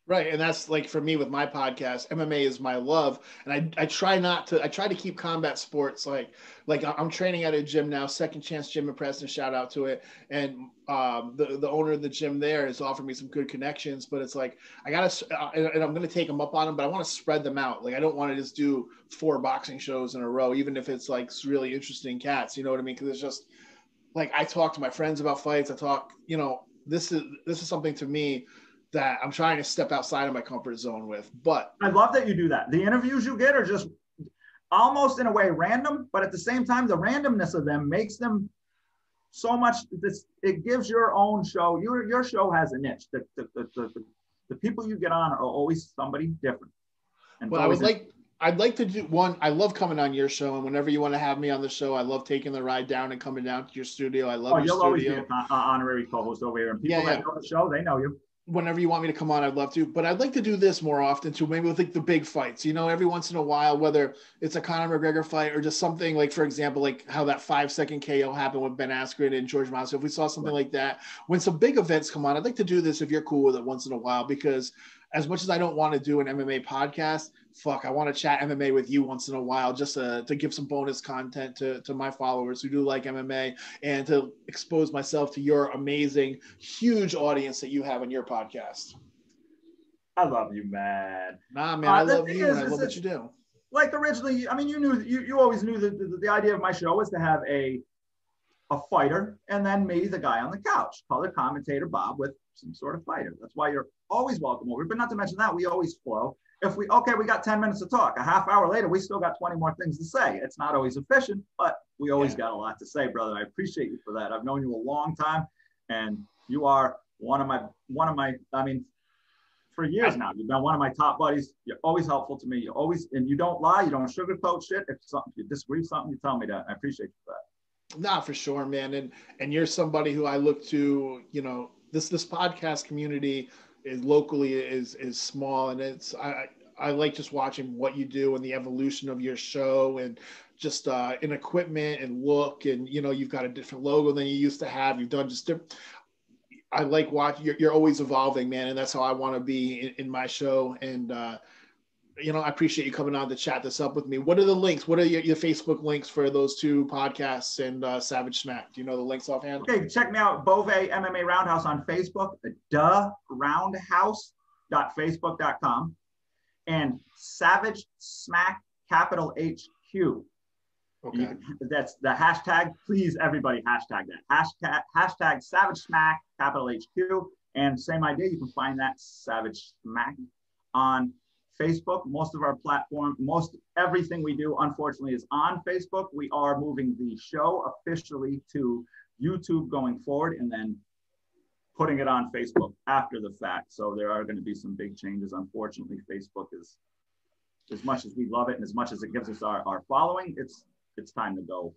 Right. And that's like for me with my podcast, MMA is my love. And I try to keep combat sports like I'm training at a gym now, Second Chance Gym in Preston, shout out to it. And the owner of the gym there has offered me some good connections, but it's like, I gotta, and I'm going to take them up on them, but I want to spread them out. Like, I don't want to just do 4 boxing shows in a row, even if it's like really interesting cats, you know what I mean? Cause it's just like, I talk to my friends about fights. I talk, this is something to me that I'm trying to step outside of my comfort zone with. But I love that you do that. The interviews you get are just almost in a way random, but at the same time, the randomness of them makes them so much. It gives your own show. Your show has a niche. The people you get on are always somebody different. And well, I'd like to do one. I love coming on your show, and whenever you want to have me on the show, I love taking the ride down and coming down to your studio. I love your you'll studio. Always be an honorary co-host over here, and people that know the show, they know you. Whenever you want me to come on, I'd love to. But I'd like to do this more often too, maybe with like the big fights, every once in a while, whether it's a Conor McGregor fight or just something like, for example, like how that 5-second KO happened with Ben Askren and George Mouse. If we saw something like that, when some big events come on, I'd like to do this if you're cool with it once in a while, because as much as I don't want to do an MMA podcast, I want to chat MMA with you once in a while, just to give some bonus content to my followers who do like MMA, and to expose myself to your amazing, huge audience that you have on your podcast. I love you, man. Nah, man, I love you, and I love what you do. Like originally, I mean, you always knew that the idea of my show was to have a fighter, and then me, the guy on the couch, color commentator Bob with some sort of fighter. That's why you're always welcome over. But not to mention that we always flow. If we got 10 minutes to talk, a half hour later, we still got 20 more things to say. It's not always efficient, but we always got a lot to say, brother. I appreciate you for that. I've known you a long time, and you are one of my, I mean, for years now, you've been one of my top buddies. You're always helpful to me. And you don't lie. You don't sugarcoat shit. If you disagree with something, you tell me that. I appreciate you for that. Nah, for sure, man. And you're somebody who I look to, this podcast community is locally is small, and I like just watching what you do and the evolution of your show, and just in equipment and look, and you've got a different logo than you used to have. You've done just different. I like watching. You're always evolving, man, and that's how I want to be in my show. And I appreciate you coming on to chat this up with me. What are the links? What are your Facebook links for those 2 podcasts and Savage Smack? Do you know the links offhand? Okay, check me out, Bove MMA Roundhouse on Facebook, roundhouse.facebook.com, and Savage Smack, capital HQ. Okay. That's the hashtag. Please, everybody, hashtag that. Hashtag Savage Smack, capital HQ. And same idea, you can find that Savage Smack on Facebook. Most of our platform, everything we do, unfortunately, is on Facebook. We are moving the show officially to YouTube going forward, and then putting it on Facebook after the fact. So there are going to be some big changes. Unfortunately, Facebook is, as much as we love it and as much as it gives us our following, it's time to go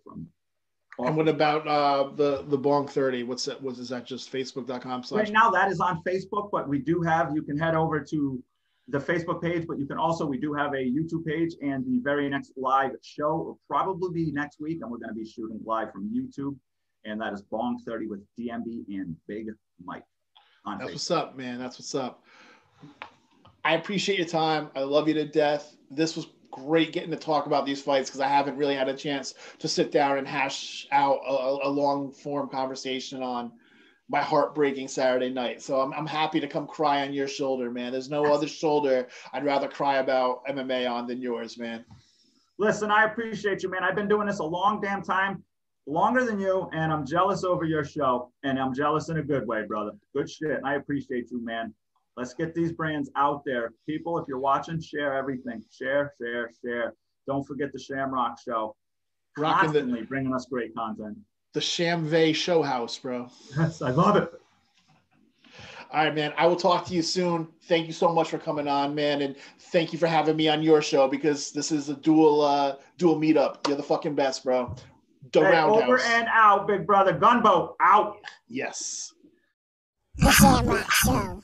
And what about the Bong 30? What's that? Is that just facebook.com/? Right now that is on Facebook, but we do have, you can head over to the Facebook page, but you can also, we do have a YouTube page, and the very next live show will probably be next week, and we're going to be shooting live from YouTube, and that is Bong 30 with DMB and Big Mike on That's Facebook. what's up, man. That's what's up. I appreciate your time. I love you to death. This was great getting to talk about these fights because I haven't really had a chance to sit down and hash out a long form conversation on my heartbreaking Saturday night. So I'm happy to come cry on your shoulder, man. There's no other shoulder I'd rather cry about MMA on than yours, man. Listen, I appreciate you, man. I've been doing this a long damn time, longer than you, and I'm jealous over your show, and I'm jealous in a good way, brother. Good shit. And I appreciate you, man. Let's get these brands out there. People, if you're watching, share everything. Share, share, share. Don't forget the Shamrock Show. Constantly bringing us great content. The Shamvay Show House, bro. Yes, I love it. All right, man. I will talk to you soon. Thank you so much for coming on, man. And thank you for having me on your show because this is a dual meetup. You're the fucking best, bro. Roundhouse. Over and out, big brother. Gunboat, out. Yes. The Shamrock Show.